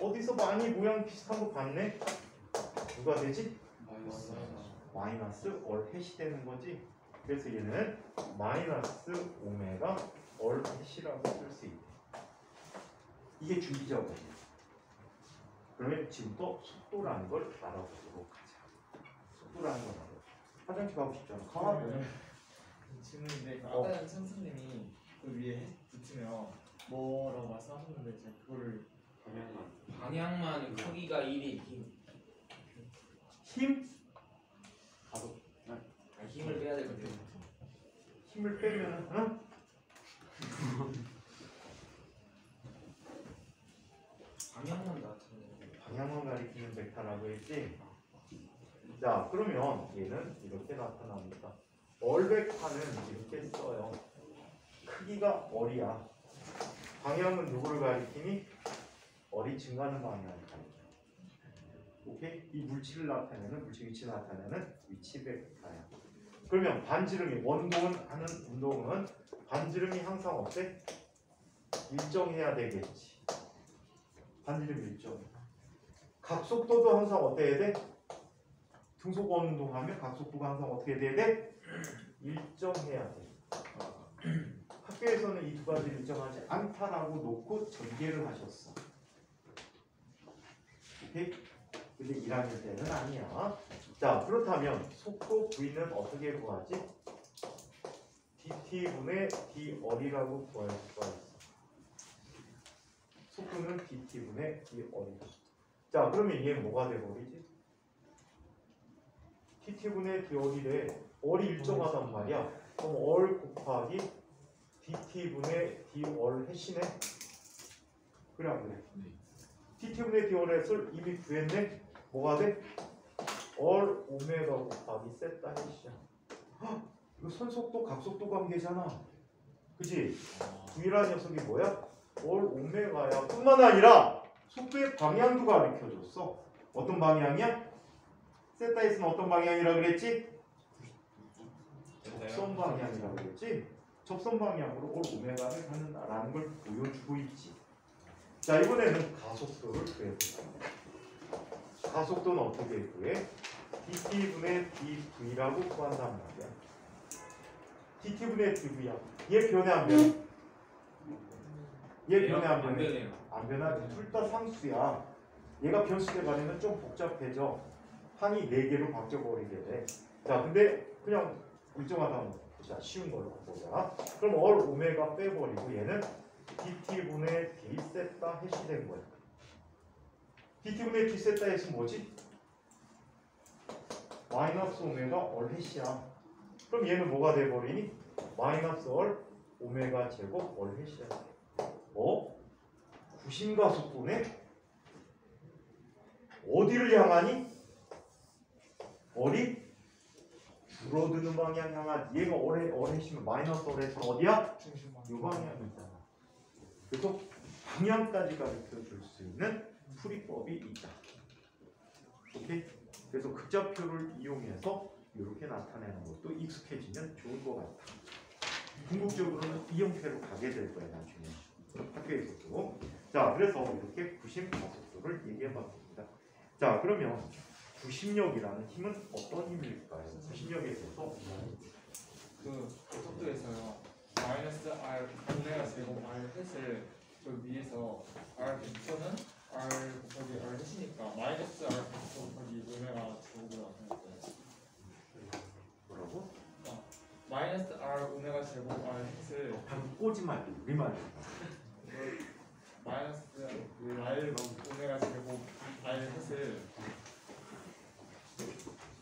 어디서 많이 모양 비슷한 거 봤네? 누가 되지? 마이너스 얼햇이 되는 거지. 그래서 얘는 마이너스 오메가 얼햇이라고 쓸 수 있대. 이게 주기적이야. 그러면 지금부터 속도라는 걸 알아보도록 하자. 속도라는 걸 알아. 화장실 가고 싶잖아. 가면. 질문인데 아까 선생님이 그 위에 붙으면 뭐라고 말씀하셨는데 제가 그거를 방향만 크기가 1이 힘? 힘을 빼야 될 것 같아요. 힘을 빼면은, 응? 방향만 나타내는 방향만 가리키는 벡터라고 했지. 자, 그러면 얘는 이렇게 나타납니다. 얼벡터는 이렇게 써요. 크기가 얼이야. 방향은 누구를 가리키니? 얼이 증가하는 방향을 가리켜. 오케이? 이 물질을 나타내는 물질 위치를 나타내는 위치 벡터야. 그러면 반지름이 원동은 하는 운동은 반지름이 항상 어때? 일정해야 되겠지. 반지름 일정. 각속도도 항상 어때야 돼? 등속 운동하면 각속도가 항상 어떻게 돼야 돼? 일정해야 돼. 학교에서는 이 두 가지를 일정하지 않다라고 놓고 전개를 하셨어. 오케이? 근데 1학년 때는 아니야. 자, 그렇다면 속도 V는 어떻게 구하지? dt분의 d얼이라고 구할 수가 있어. 속도는 dt분의 d얼이다. 자, 그러면 얘는 뭐가 돼버리지? dt분의 d얼이래. 얼이 일정하단 말이야. 그럼 얼 곱하기 dt분의 d얼 해시네? 그래 안 그래? dt분의 d얼 해를 이미 구했네? 뭐가 돼? 얼 오메가 곱하기 세타 해시야. 이거 선속도 각속도 관계잖아. 그치? V라는 녀석이 뭐야? 얼 오메가야. 뿐만 아니라 속도의 방향도 가르쳐줬어. 어떤 방향이야? 세타에서는 어떤 방향이라 그랬지? 접선 방향이라 그랬지? 접선 방향으로 올 오메가를 하는다라는 걸 보여주고 있지. 자, 이번에는 가속도를 구해보자. 가속도는 어떻게 구해? dt분의 dv라고 구한단 말이야. dt분의 dv야. 얘 변해 안 변해? 얘 변해 안 변해? 안 변하지. 둘 다 상수야. 얘가 변수대 가려면 좀 복잡해져. 항이 4개로 바뀌어버리게 돼. 자, 근데 그냥 일정하다. 자, 쉬운 걸로 보자. 그럼 얼 오메가 빼버리고 얘는 dt분의 d 세타 해시 된 거야. dt분의 d 세타 해시 뭐지? 마이너스 오메가 얼 해시야. 그럼 얘는 뭐가 돼버리니? 마이너스 얼 오메가 제곱 얼 해시야. 구심가속도네? 어디를 향하니? 얼이 줄어드는 방향 향하지. 얘가 얼해시면 마이너스 얼해서 어디야? 요 방향이잖아. 그래서 방향까지 가르쳐 줄 수 있는 풀이법이 있다. 오케이? 그래서 극좌표를 이용해서 이렇게 나타내는 것도 익숙해지면 좋을 것 같아. 궁극적으로는 이 형태로 가게 될 거야, 나중에. 학교에서도. 자, 그래서 이렇게 구심 가속도를 얘기해 봤습니다. 자, 그러면 구심력이라는 힘은 어떤 힘일까요? 구심력에 대해서 그 속도에서요 마이너스 R 오메가 제곱 R 햇을 저 위에서 R 벡터는 R 곱하기 R 햇이니까 마이너스 R 벡터 곱하기 오메가 제곱으로 나타냈어요. 뭐라고? 마이너스 R 오메가 제곱 R 햇을 방금 꼬지 말고 우리만. 마이너스 그 R 오메가 제곱 R 햇을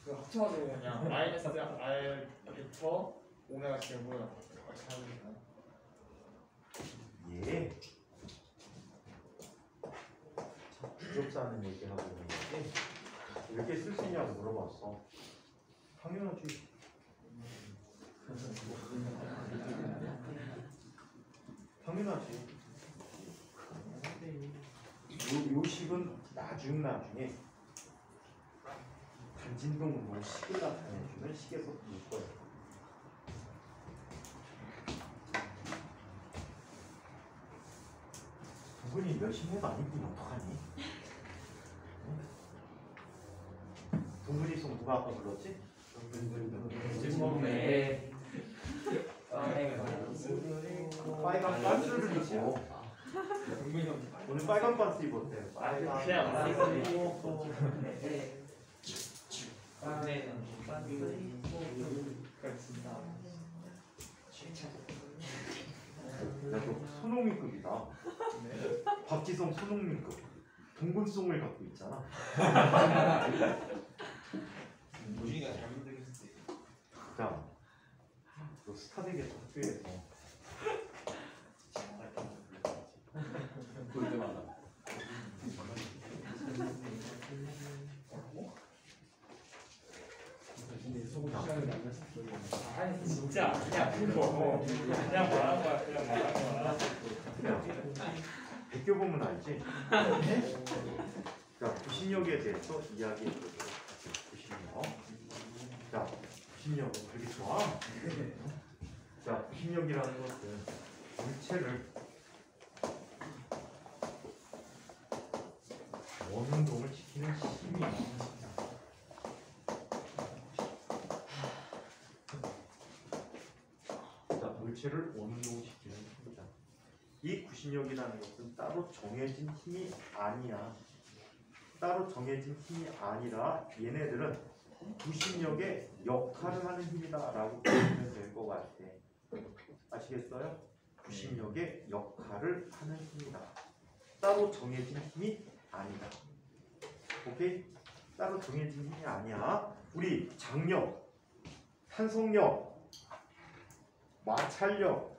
그 합쳐가지고 그냥 마이너스 R 벡터 오메가 제곱으로 나타냈어요. 예. 부족사하는 얘기하고 있는데 이렇게 쓸 수 있냐고 물어봤어. 당연하지. 당연하지. 요 식은 나중에 간진동으로 식을 나타내주는 식에서 볼 거예요. 분이 몇십 해도 아니면 어떡하니? 분분이송 누가 아까 불렀지? 네. 빨간 반스를 입고 오늘 빨간 반스 입었대요. 빨간 그냥 반스 입고 야너 손흥민급이다. 박지성 손흥민급 동근송을 갖고 있잖아. 우리가 잘못 되겠을 때. 자, 너 스타 되겠다 학교에서. 볼 때마다. 아니 진짜 그냥 그거 그냥 말한 거야 그냥 말한 거야. 베껴 보면 알지. 자, 구신력에 대해서 이야기해 보도록 하죠. 구신력. 자, 구신력은 그렇게 좋아. 자, 구신력이라는 것은 물체를 원운동을 시키는 힘이 자, 물체를 원운동시키는 힘이다. 이 구신력이라는 것은 따로 정해진 힘이 아니야. 따로 정해진 힘이 아니라 얘네들은 구신력의 역할을 하는 힘이다라고 보시면 될 것 같아. 아시겠어요? 구신력의 역할을 하는 힘이다. 따로 정해진 힘이 아니다. 오케이? 따로 정해진 힘이 아니야. 우리 장력, 탄성력, 마찰력,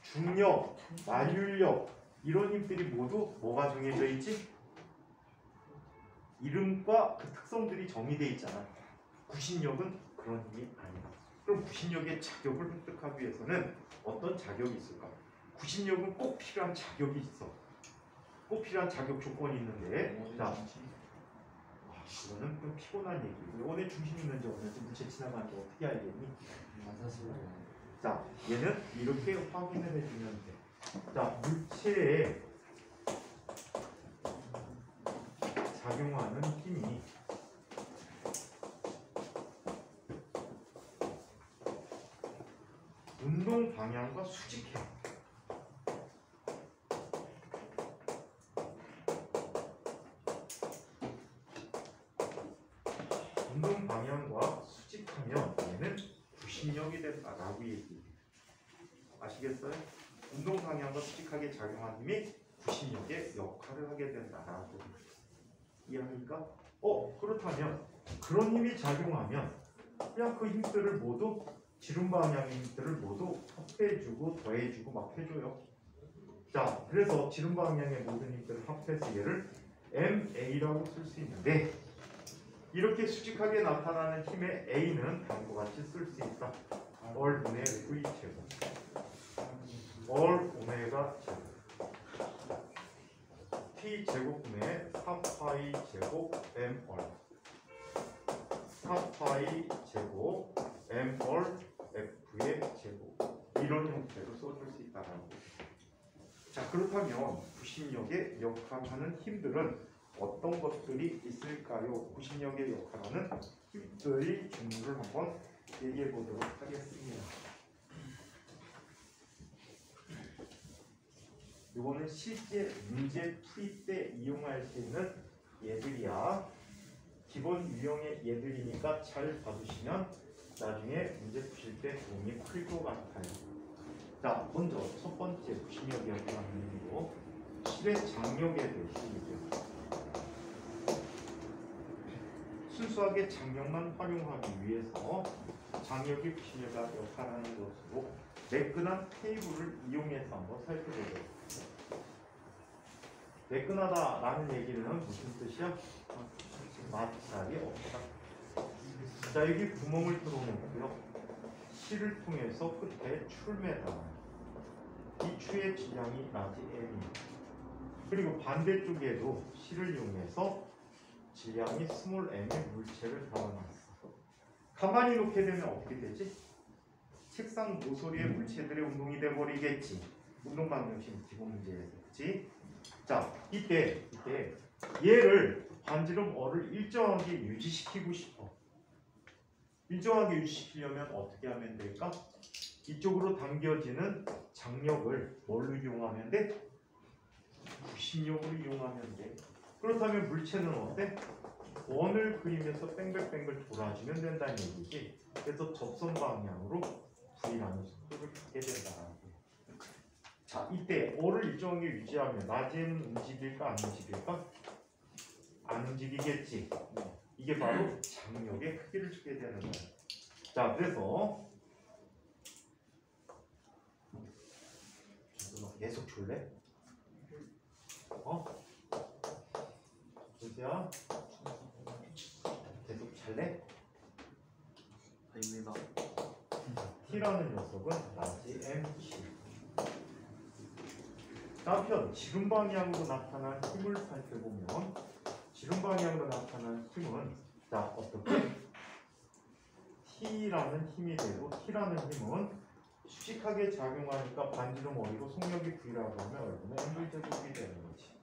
중력, 만율력 이런 힘들이 모두 뭐가 정해져 있지? 이름과 그 특성들이 정의되어 있잖아. 구신력은 그런 힘이 아니다. 그럼 구신력의 자격을 획득하기 위해서는 어떤 자격이 있을까? 구신력은 꼭 필요한 자격이 있어. 꼭 필요한 자격 조건이 있는데, 자, 이거는 좀 피곤한 얘기고, 원의 중심이 있는지 없는지 물체 지나가는지 어떻게 알겠니? 자, 얘는 이렇게 확인을 해주면 돼. 자, 물체에 작용하는 힘이 운동 방향과 수직해. 운동 방향과 수직하면 얘는 구신력이 된다라고 얘기해. 아시겠어요? 운동 방향과 수직하게 작용한 힘이 구신력의 역할을 하게 된다라고. 이해합니까? 그렇다면 그런 힘이 작용하면 그냥 그 힘들을 모두 지름 방향의 힘들을 모두 합해주고 더해주고 막 해줘요. 자, 그래서 지름 방향의 모든 힘들을 합해서 얘를 MA라고 쓸 수 있는데 이렇게 수직하게 나타나는 힘의 A는 다음과 같이 쓸 수 있다. 얼분의 V 제곱 얼 오메가 제곱 T 제곱분의 4파이 제곱 M얼 4파이 제곱 M얼 F의 제곱 이런 형태로 써줄 수 있다는 거죠. 자, 그렇다면 구신력의 역할하는 힘들은 어떤 것들이 있을까요? 구신력의 역할하는 힘들의 종류를 한번 얘기해 보도록 하겠습니다. 이거는 실제 문제 풀이 때 이용할 수 있는 얘들이야. 기본 유형의 얘들이니까 잘 봐두시면 나중에 문제 푸실 때 도움이 클 것 같아요. 자, 먼저 첫 번째 부심력이 어떻게 고 실의 장력에 대해 시이죠. 순수하게 장력만 활용하기 위해서 장력이 부심력과 역할하는 것으로 매끈한 테이블을 이용해서 한번 살펴보죠. 매끈하다라는 얘기는 무슨 뜻이야? 마찰이 없다. 자, 여기 구멍을 뚫어놓고요. 실을 통해서 끝에 출매다. 이 추의 질량이 라지 M입니다. 그리고 반대쪽에도 실을 이용해서 질량이 스몰 m의 물체를 담아놨어. 가만히 놓게 되면 어떻게 되지? 책상 모서리의 물체들의 운동이 돼버리겠지. 운동방정식 기본 문제에서, 그치? 자, 이때 얘를 반지름 어를 일정하게 유지시키고 싶어. 일정하게 유지시키려면 어떻게 하면 될까? 이쪽으로 당겨지는 장력을 뭘로 이용하면 돼? 부심력으로 이용하면 돼. 그렇다면 물체는 어때? 원을 그리면서 뺑글뺑글 돌아주면 된다는 얘기지. 그래서 접선 방향으로 V라는 속도를 갖게 된다. 자, 이때 어를 일정하게 유지하면 낮에는 움직일까 안 움직일까? 안 움직이겠지. 이게 바로 장력의 크기를 주게 되는 거야. 자, 그래서 너 계속 줄래? 조지야, 계속 잘래? 아닙니다. T라는 녀석은 라지 MC. 한편 지름 방향으로 나타난 힘을 살펴보면 지름 방향으로 나타난 힘은 자, 어떻게? T라는 힘이 되고 T라는 힘은 수직하게 작용하니까 반지름 어리고 속력이 V라고 하면 얼마나 MV제곱이 되는 거지.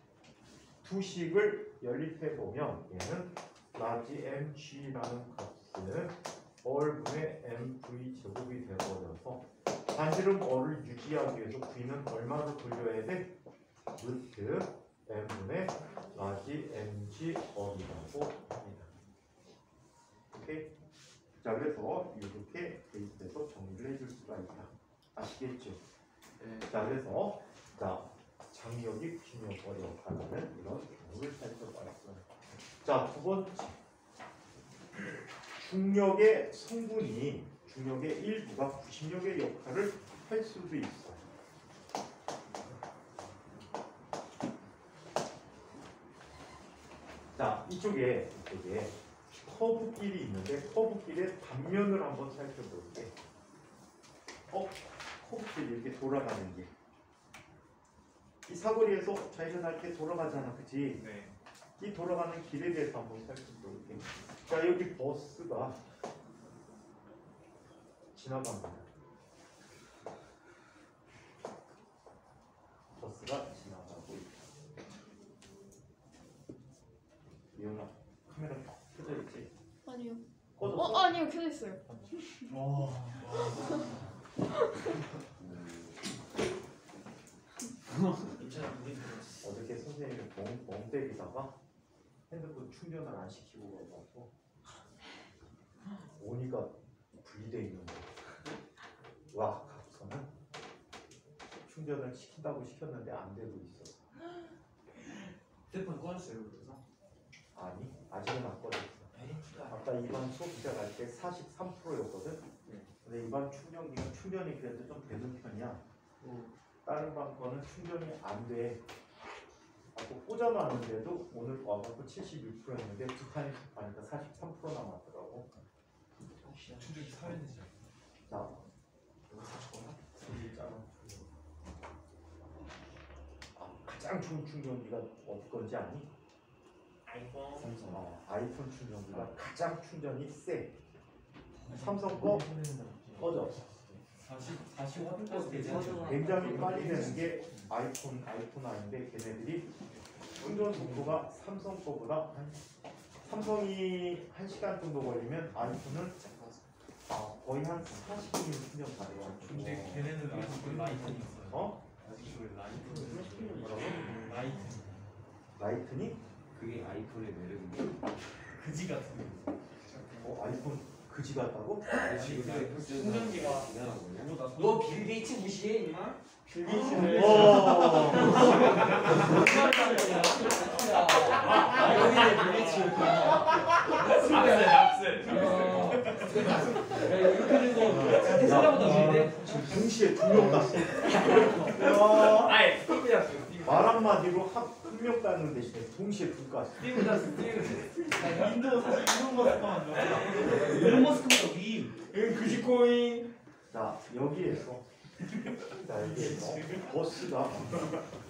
두 식을 연립해 보면 얘는 라지 mg라는 값은 얼분의 mv 제곱이 되어버려서 반지름 어를 유지하기 위해서 V는 얼마로 돌려야 돼? 루트 m분의 라지 mg 어이라고 합니다. 오케이? 자, 그래서 이렇게 대입해서 정리를 해줄 수가 있다. 아시겠죠? 네. 자, 그래서 자, 장력이 부심력과 역할하는 이런 경우를 살펴봤어요. 자, 두 번째, 중력의 성분이 중력의 일부가 부심력의 역할을 할 수도 있어요. 자, 이쪽에 커브길이 있는데 커브길의 단면을 한번 살펴볼게. 커브길 이렇게 돌아가는 길. 이 사거리에서 자기가 이렇게 돌아가잖아, 그치? 네. 이 돌아가는 길에 대해서 한번 살펴볼게. 자, 여기 버스가 지나갑니다. 버스가 지나가고 있다. 이현아, 카메라 켜져 있지? 아니요. 꺼졌어? 아니요, 켜져 있어요. 괜찮아, 우리 들었어. 어저께 선생님이 멍 때리다가 핸드폰 충전을 안 시키고 가서 오니까 분리되어 있는 거야. 와, 가서는 충전을 시킨다고 시켰는데 안 되고 있어. 휴대폰 꺼졌어요, 그래서? 아니, 아직은 안 꺼졌어. 아까 이반 수업 시작할 때 43%였거든. 근데 이반 충전기가 충전이 그래도 좀 되는 편이야. 다른 방 거는 충전이 안 돼. 하고 꽂아놨는데도 오늘 와갖고 76%였는데 두 칸이 가니까 43% 남았더라고. 충전기 사야 되지. 자, 이거 사줄거야? 여기 있잖아. 가장 좋은 충전기가 어디 건지 아니? 아이폰. 삼성. 아이폰 충전기가 가장 충전이 세. 삼성 거 꺼져. 40와트 되지 않죠? 굉장히 빨리 되는 게 아이폰 아닌데 걔네들이 충전 속도가 삼성 거보다 삼성이 1시간 정도 걸리면 아이폰은 거의 한 40분이면 충전 가능해요. 근데 걔네는 아직도 라이트닝 있어요. 뭐라고? 라이트. 라이트닝? 그게 아이폰의 매력인데. 그지 같은 거. 아이폰 그지 같다고? 지금 아이폰 쓰는 충전기가 사람 대단한 거냐? 그거보다 너 빌 게이츠 무시해 임마? 빌게이츠를 여기는 빌게이츠. 납세. 테슬라보다 좋은데? 지금 동시에 두 명 갔어. 아이 스티브 잡스. 말 한마디로 한 명 땄는 대신에 동시에 둘 갔어. 스티브 잡스. 스티브 잡스. 인도 사실 이런 거 잠깐만. 일론 머스크보다 위. 그지코인. 자 여기에서 버스가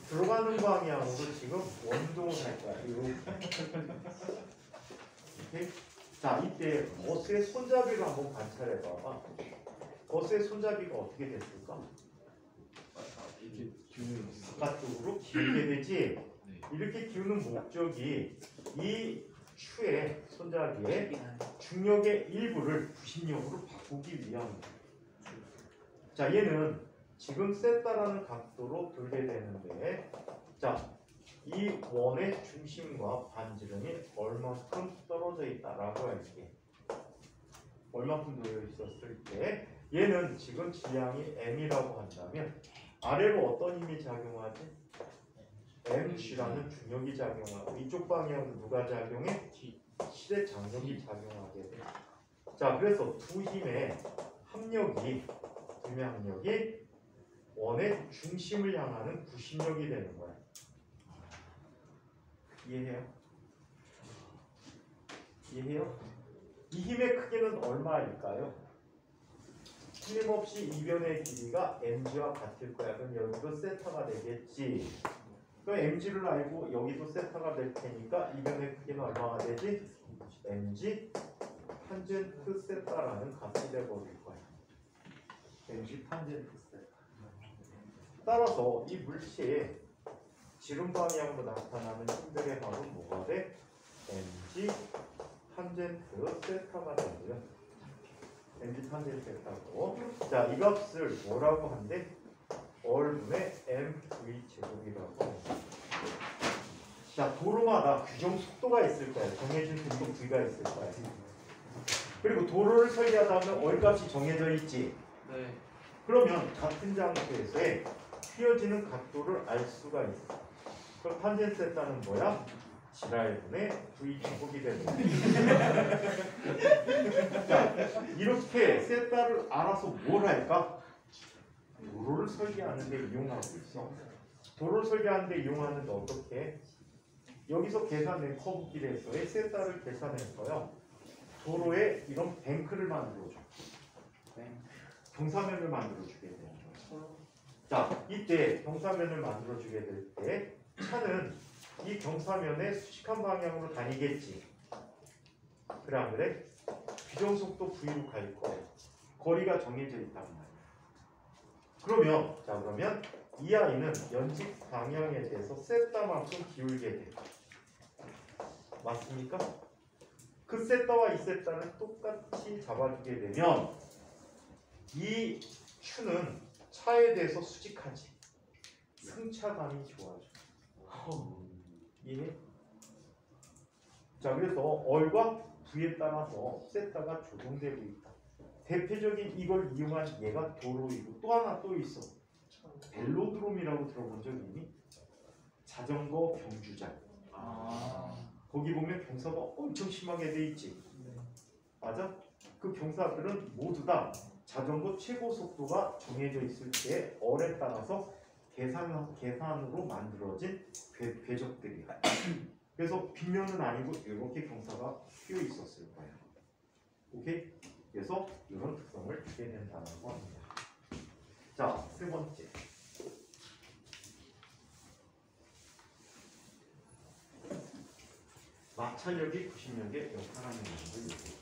들어가는 방향으로 지금 원동을 할 거야. 이렇게. 자 이때 버스의 손잡이를 한번 관찰해 봐봐. 버스의 손잡이가 어떻게 됐을까? 이렇게 기운을 바깥쪽으로 기울게 되지. 이렇게 기우는 목적이 이 추의 손잡이의 중력의 일부를 부신력으로 바꾸기 위함이다. 자 얘는 지금 세타라는 각도로 돌게 되는데 자 이 원의 중심과 반지름이 얼마큼 떨어져 있다라고 할게. 얼마큼 놓여 있었을 때 얘는 지금 질량이 m이라고 한다면 아래로 어떤 힘이 작용하지? mg라는 중력이 작용하고 이쪽 방향으로 누가 작용해? 실의 장력이 작용하게 돼. 자 그래서 두 힘의 합력이 두의 합력이 원의 중심을 향하는 구심력이 되는 거야. 이해해요? 이해해요? 이 힘의 크기는 얼마일까요? 틀림없이 이변의 길이가 mg와 같을 거야. 그럼 여기도 세타가 되겠지. 그럼 mg를 알고 여기도 세타가 될 테니까 이변의 크기는 얼마가 되지? mg 탄젠트 세타라는 값이 되어버릴 거야. mg 탄젠트 세타. 따라서 이 물체의 지름 방향으로 나타나는 힘들의 합은 뭐가 돼? mg 탄젠트 세타가 되고요. mg 탄젠트 세타고. 자, 이 값을 뭐라고 한대? 얼분의 mv 제곱이라고. 자, 도로마다 규정 속도가 있을 거예요. 정해진 속도 v가 있을 거예요. 그리고 도로를 설계하다 보면 얼값이 정해져 있지. 네. 그러면 같은 장소에서의 휘어지는 각도를 알 수가 있어. 그럼 탄젠트 세타는 뭐야? 지랄분의 v 제곱이 되는 거야. 자, 이렇게 세타를 알아서 뭘 할까? 도로를 설계하는 데 이용하고 있어. 도로를 설계하는 데 이용하는데 어떻게? 여기서 계산된 커브길에서의 세타를 계산해서요. 도로에 이런 뱅크를 만들어줘. 경사면을 만들어주게 돼요. 자, 이때 경사면을 만들어주게 될 때 차는 이 경사면의 수직한 방향으로 다니겠지. 그래 안 그래? 규정 속도 v로 갈 거예요. 거리가 정해져 있단 말이야. 그러면 이 아이는 연직 방향에 대해서 세타만큼 기울게 돼. 맞습니까? 그 세타와 이 세타를 똑같이 잡아주게 되면 이 추는 차에 대해서 수직하지. 승차감이 좋아져. 이해? 자, 그래서 얼과 v에 따라서 세타가 조정되고 있다. 대표적인 이걸 이용한 얘가 도로이고 또 하나 또 있어. 벨로드롬이라고 들어본 적 있니? 자전거 경주장. 거기 보면 경사가 엄청 심하게 돼 있지. 맞아? 그 경사들은 모두 다 자전거 최고 속도가 정해져 있을 때 얼에 따라서 계산으로 만들어진 궤적들이야. 그래서 빗면은 아니고 이렇게 경사가 휘어 있었을 거야. 오케이? 그래서 이런 특성을 주게 된다고 합니다. 자, 세 번째. 마찰력이 구심력의 역할하는 것을 얘기해요.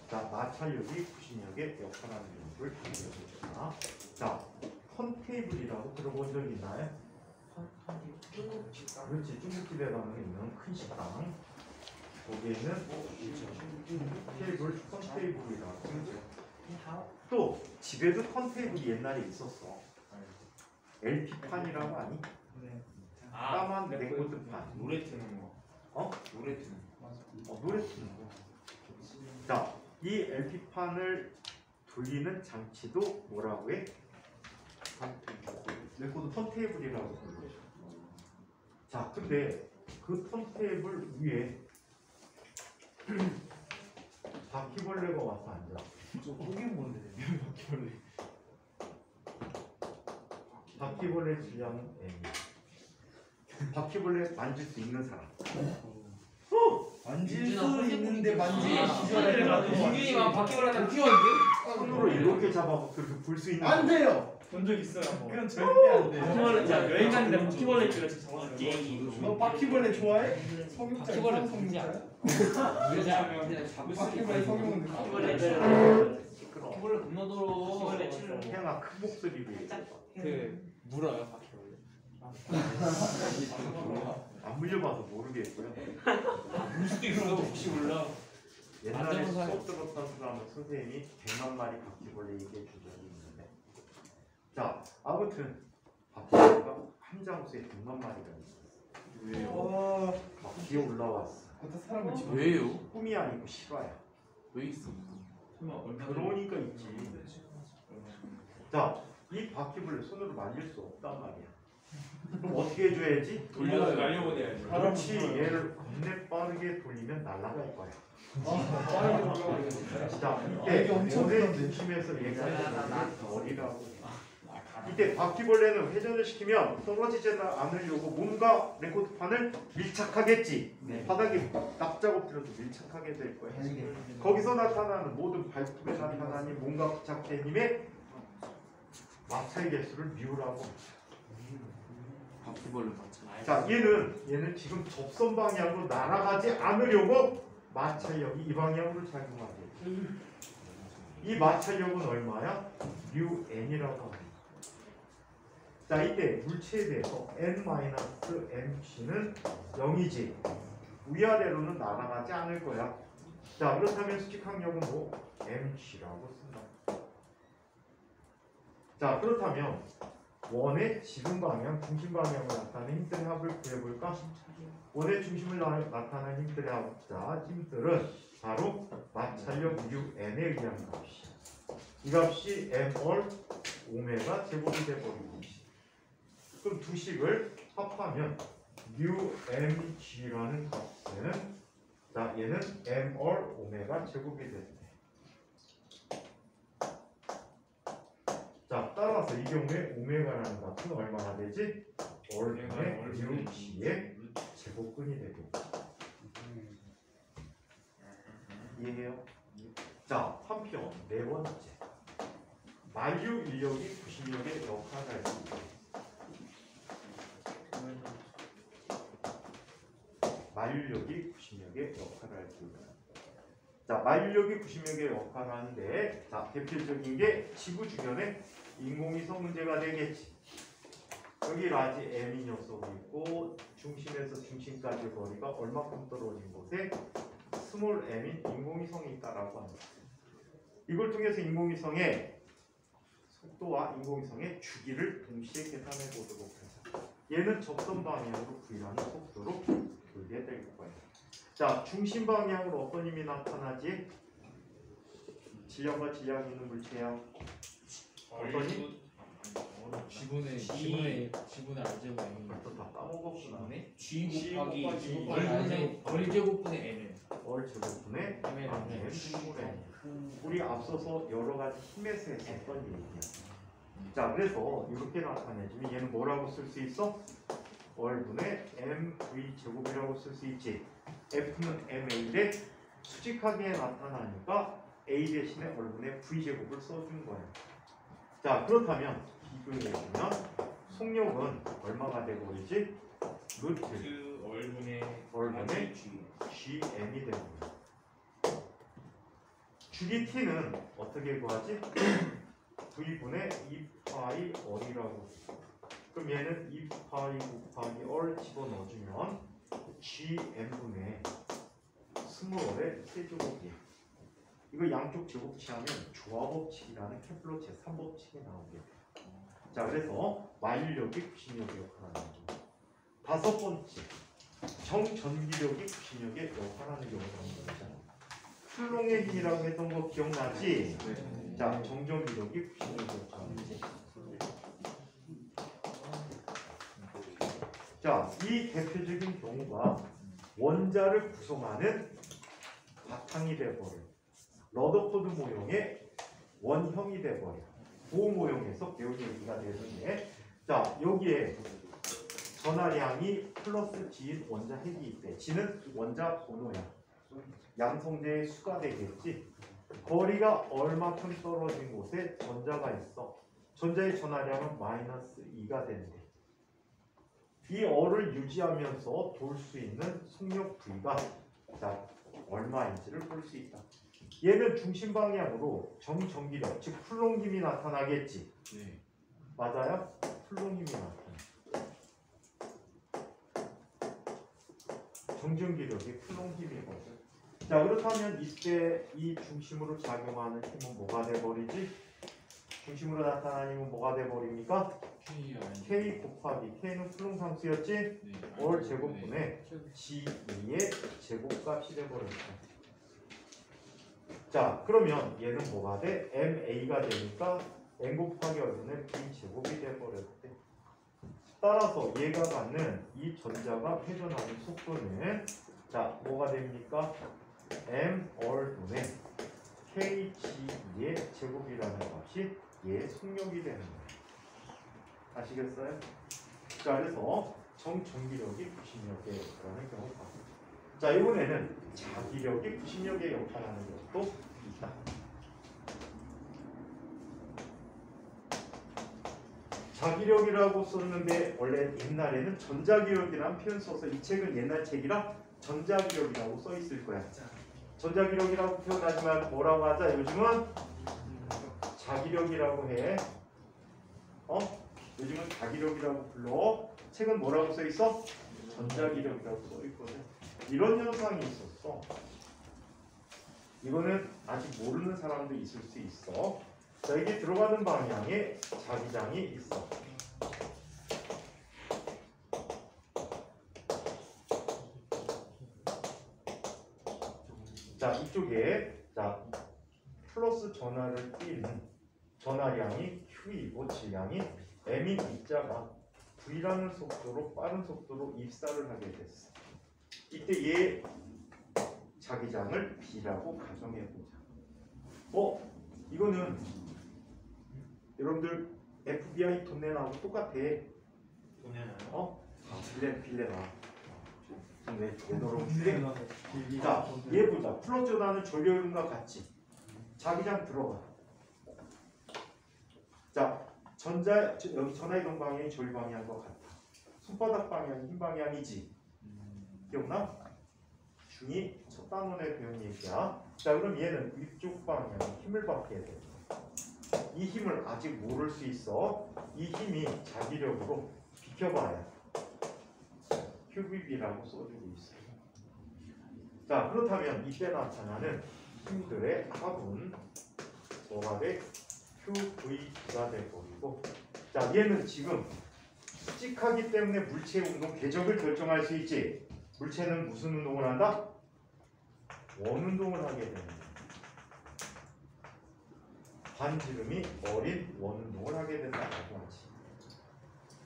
자, 마찰력이 구심력의 역할하는 것을 얘기해줍니다. 자, 턴테이블이라고 들어본 적 있나요? 그렇지, 중국집에 가면 있는 큰 식당. 거기에는 테이블 턴테이블이다. 또 집에도 턴테이블이 옛날에 있었어. LP판이라고 아니? 까만 레코드판. 노래 트는 거. 어? 노래 트는 노래 트는 거. 자, 이 LP판을 돌리는 장치도 뭐라고 해? 레코드 턴테이블이라고 불러. 자, 근데 그 턴테이블 위에 바퀴벌레가 와서 앉아. 그게 뭔데? 바퀴벌레 질량은 M. 바퀴벌레 만질 수 있는 사람. 만질 수 있는데 만지기 시절에 민균이만 바퀴벌레한테 손으로 이렇게 잡아서 그렇게 불 수 있는 안 돼요. 본 적 있어요 한번. 그건 절대 안 돼. 바퀴벌레 자 여행 갔는데 바퀴벌레 있길래 저 잡았어요. 너 바퀴벌레 좋아해? 성육자. 바퀴벌레 성육자. 바퀴벌레 성형은 시끄러워. 바퀴벌레 겁나더러. 태양아 큰 목소리로 얘기해. 그 물어요 바퀴벌레. 안 물려봐서 모르겠고요. 물 수도 있어. 혹시 몰라. 옛날에 안 잡은 수업 들었던 사람은 선생님이 100만 마리 바퀴벌레 얘기해 준 적이 있는데, 자 아무튼 바퀴벌레가 한 장소에 100만 마리가 있어요. 왜요? 막 기어 올라왔어. 어떤 사람을 지금 왜요? 꿈이 아니고 실화야. 왜 있어? 그러니까 있지. 자, 이 바퀴벌레 손으로 만질 수 없단 말이야. 그럼 어떻게 해줘야지? 돌려요. 날려보내야지. 그렇지. 얘를 겁내 빠르게 돌리면 날아갈 거야. 빠르게 올라가야 자, 이게 이때 엄청 원의 크던데. 중심에서 얘가 거리라고. 이때 바퀴벌레는 회전을 시키면 떨어지지 않으려고 뭔가 레코드판을 밀착하겠지. 바닥에 납작업 들어도 밀착하게 될 거야. 거기서 나타나는 모든 발톱에 나타나는 뭔가 부착된 힘에 마찰 개수를 미우라고. 바퀴벌레 맞잖아. 자, 얘는 지금 접선 방향으로 날아가지 않으려고 마찰력이 이 방향으로 작용하게. 이 마찰력은 얼마야? μn이라고 합니다. 자, 이때 물체에 대해서 n-mc는 0이지. 위아래로는 날아가지 않을 거야. 자, 그렇다면 수직항력은 뭐? mg라고 쓴다. 자, 그렇다면 원의 지름 방향, 중심 방향으로 나타나는 힘들의 합을 구해볼까? 원의 중심을 나타내는 힘들의 합자, 힘들은 바로 마찰력 μn에 의한 값이야. 이 값이 mol 오메가 제곱이 돼버리고. 그럼 두 식을 합하면 μmg라는 값은, 자, 얘는 mol 오메가 제곱이 되는데. 자, 따라서 이 경우에 오메가라는 값은 얼마나 되지? 얼분의 μg의 제곱근이 되고. 이해해요? 자, 한편 네 번째. 만류 인력이 구심력의 역할을 할 수 있다. 만류력이 구심력의 역할을 할 수 있다. 자, 만류력이 구심력의 역할을 하는데, 자, 대표적인 게 지구 주변에 인공위성 문제가 되겠지. 여기 라지 m이 녀석이 있고 중심에서 중심까지 거리가 얼마큼 떨어진 곳에 스몰 m인 인공위성이 있다라고 합니다. 이걸 통해서 인공위성의 속도와 인공위성의 주기를 동시에 계산해 보도록 하자. 얘는 접선 방향으로 V라는 속도로 돌게 될 거예요. 자, 중심 방향으로 어떤 힘이 나타나지? 질량과 질량이 있는 물체야. 어떤 힘? 지분의 알제곱이 또 다 까먹었구나. G 곱하기 걸 제곱분의 n을. 얼 제곱분의 m의 m 분의 우리 앞서서 여러 가지 힘에서 했었던 얘기야. 자, 그래서 이렇게 나타내주면 얘는 뭐라고 쓸 수 있어? 얼분의 mv 제곱이라고 쓸 수 있지. f는 ma인데 수직하게 나타나니까 a 대신에 얼분의 v 제곱을 써준 거야. 자, 그렇다면 비교해보면 속력은 얼마가 되고 있지? 루트 그 얼분의 gm이 되는 거야. 주기 t는 어떻게 구하지? v분의 2파이 얼이라고. 그럼 얘는 2파이 곱하기 얼 집어넣어주면 gm분의 스몰의 세제곱이야. 이거 양쪽 제곱 취하면 조화법칙이라는 케플러 제3법칙이 나오게 돼. 자, 그래서 마일력이 구신력의 역할을 하는 거죠. 다섯 번째, 정전기력이 구신력의 역할을 하는 경우가 나오는 거잖아. 플롱의 힘이라고 했던 거 기억나지? 자, 정전기력이 구신력의 역할을 하는 거지. 자, 이 대표적인 경우가 원자를 구성하는 바탕이 돼버려. 러더포드 모형의 원형이 돼버려. 그 모형에서 배운 얘기가 되는데, 자, 여기에 전하량이 플러스 G인 원자 핵이 있대. G는 원자 번호야. 양성제의 수가 되겠지. 거리가 얼마큼 떨어진 곳에 전자가 있어. 전자의 전하량은 마이너스 2가 된대. 이 어를 유지하면서 돌 수 있는 속력 V가 자, 얼마인지를 볼 수 있다. 얘는 중심 방향으로 정전기력, 즉 플롱힘이 나타나겠지. 네. 맞아요? 플롱힘이 나타나. 정전기력이 플롱힘이거든. 자, 그렇다면 이때 이 중심으로 작용하는 힘은 뭐가 돼버리지? 중심으로 나타나는 힘은 뭐가 돼버립니까? K 곱하기 K는 플롱 상수였지? 네. 월 제곱분의 G2의 제곱값이 돼버렸다. 자, 그러면 얘는 뭐가 돼? MA가 되니까 N 곱하기 얼분의 B 제곱이 돼버렸대. 따라서 얘가 갖는 이 전자가 회전하는 속도는 자, 뭐가 됩니까? M 얼분의 KG2의 제곱이라는 값이 얘의 속력이 되는 거예요. 아시겠어요? 자, 그래서 정전기력이 구신력의 역할하는 경우가. 자, 이번에는 자기력이 구신력의 역할하는 것도 있다. 자기력이라고 썼는데 원래 옛날에는 전자기력이라는 표현 써서 이 책은 옛날 책이라 전자기력이라고 써 있을 거야. 전자기력이라고 표현하지만 뭐라고 하자? 요즘은 자기력이라고 해. 요즘은 자기력이라고 불러. 책은 뭐라고 써 있어? 전자기력이라고 써 있거든. 이런 현상이 있었어. 이거는 아직 모르는 사람도 있을 수 있어. 자, 이게 들어가는 방향에 자기장이 있어. 자, 이쪽에 자 플러스 전하를 띠는 전하량이 Q이고 질량이 M인 입자가 V라는 속도로 빠른 속도로 입사를 하게 됐어. 이때 얘 자기장을 B라고 가정해보자. 이거는 여러분들 FBI 돈 내나하고 똑같아. 돈 내나요? 빌레나. 왜 너로 줄게? 자, 얘 보자. 플러스 전하는 전류효과 같이. 자기장 들어가. 자, 여기 전하 이동 방향이 전류 방향과 같아. 손바닥 방향이 흰 방향이지. 기억나? 중이 첫 단원에 배운 얘기야. 자, 그럼 얘는 위쪽 방향에 힘을 받게 돼. 이 힘을 아직 모를 수 있어. 이 힘이 자기력으로 비켜봐야 QBB라고 써주고 있어요. 자, 그렇다면 이때 나타나는 힘들의 합은 뭐가 돼? QV가 돼버리고, 자, 얘는 지금 수직하기 때문에 물체의 운동 궤적을 결정할 수 있지. 물체는 무슨 운동을 한다? 원운동을 하게 되는 거야. 반지름이 어린 원운동을 하게 된다고 하지.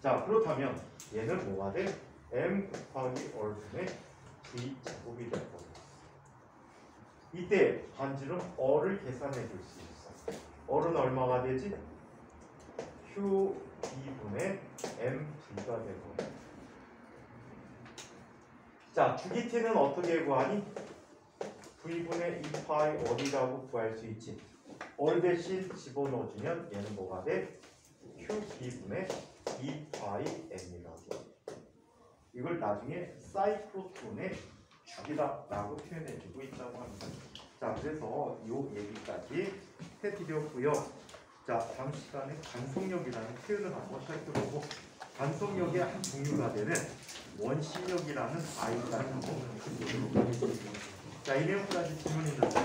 자, 그렇다면 얘는 뭐가 돼? M 곱하기 얼분의 V 제곱이 될 거고. 이때 반지름 어를 계산해 줄 수 있어. 어는 얼마가 되지? Q2분의 MV가 되고. 자, 주기티는 어떻게 구하니? V분의 2파이 어리라고 구할 수 있지. 얼 대신 집어넣어주면 얘는 뭐가 돼? QB분의 2파이 M이라고. 이걸 나중에 사이클로톤의 주기다라고 표현해주고 있다고 합니다. 자, 그래서 이 얘기까지 해드렸고요. 자, 다음 시간에 간속력이라는 표현을 한번 살펴보고, 간속력의 한 종류가 되는 원심력이라는 아이를 한번 보도록 하겠습니다. 자, 이네오까지 질문 있는데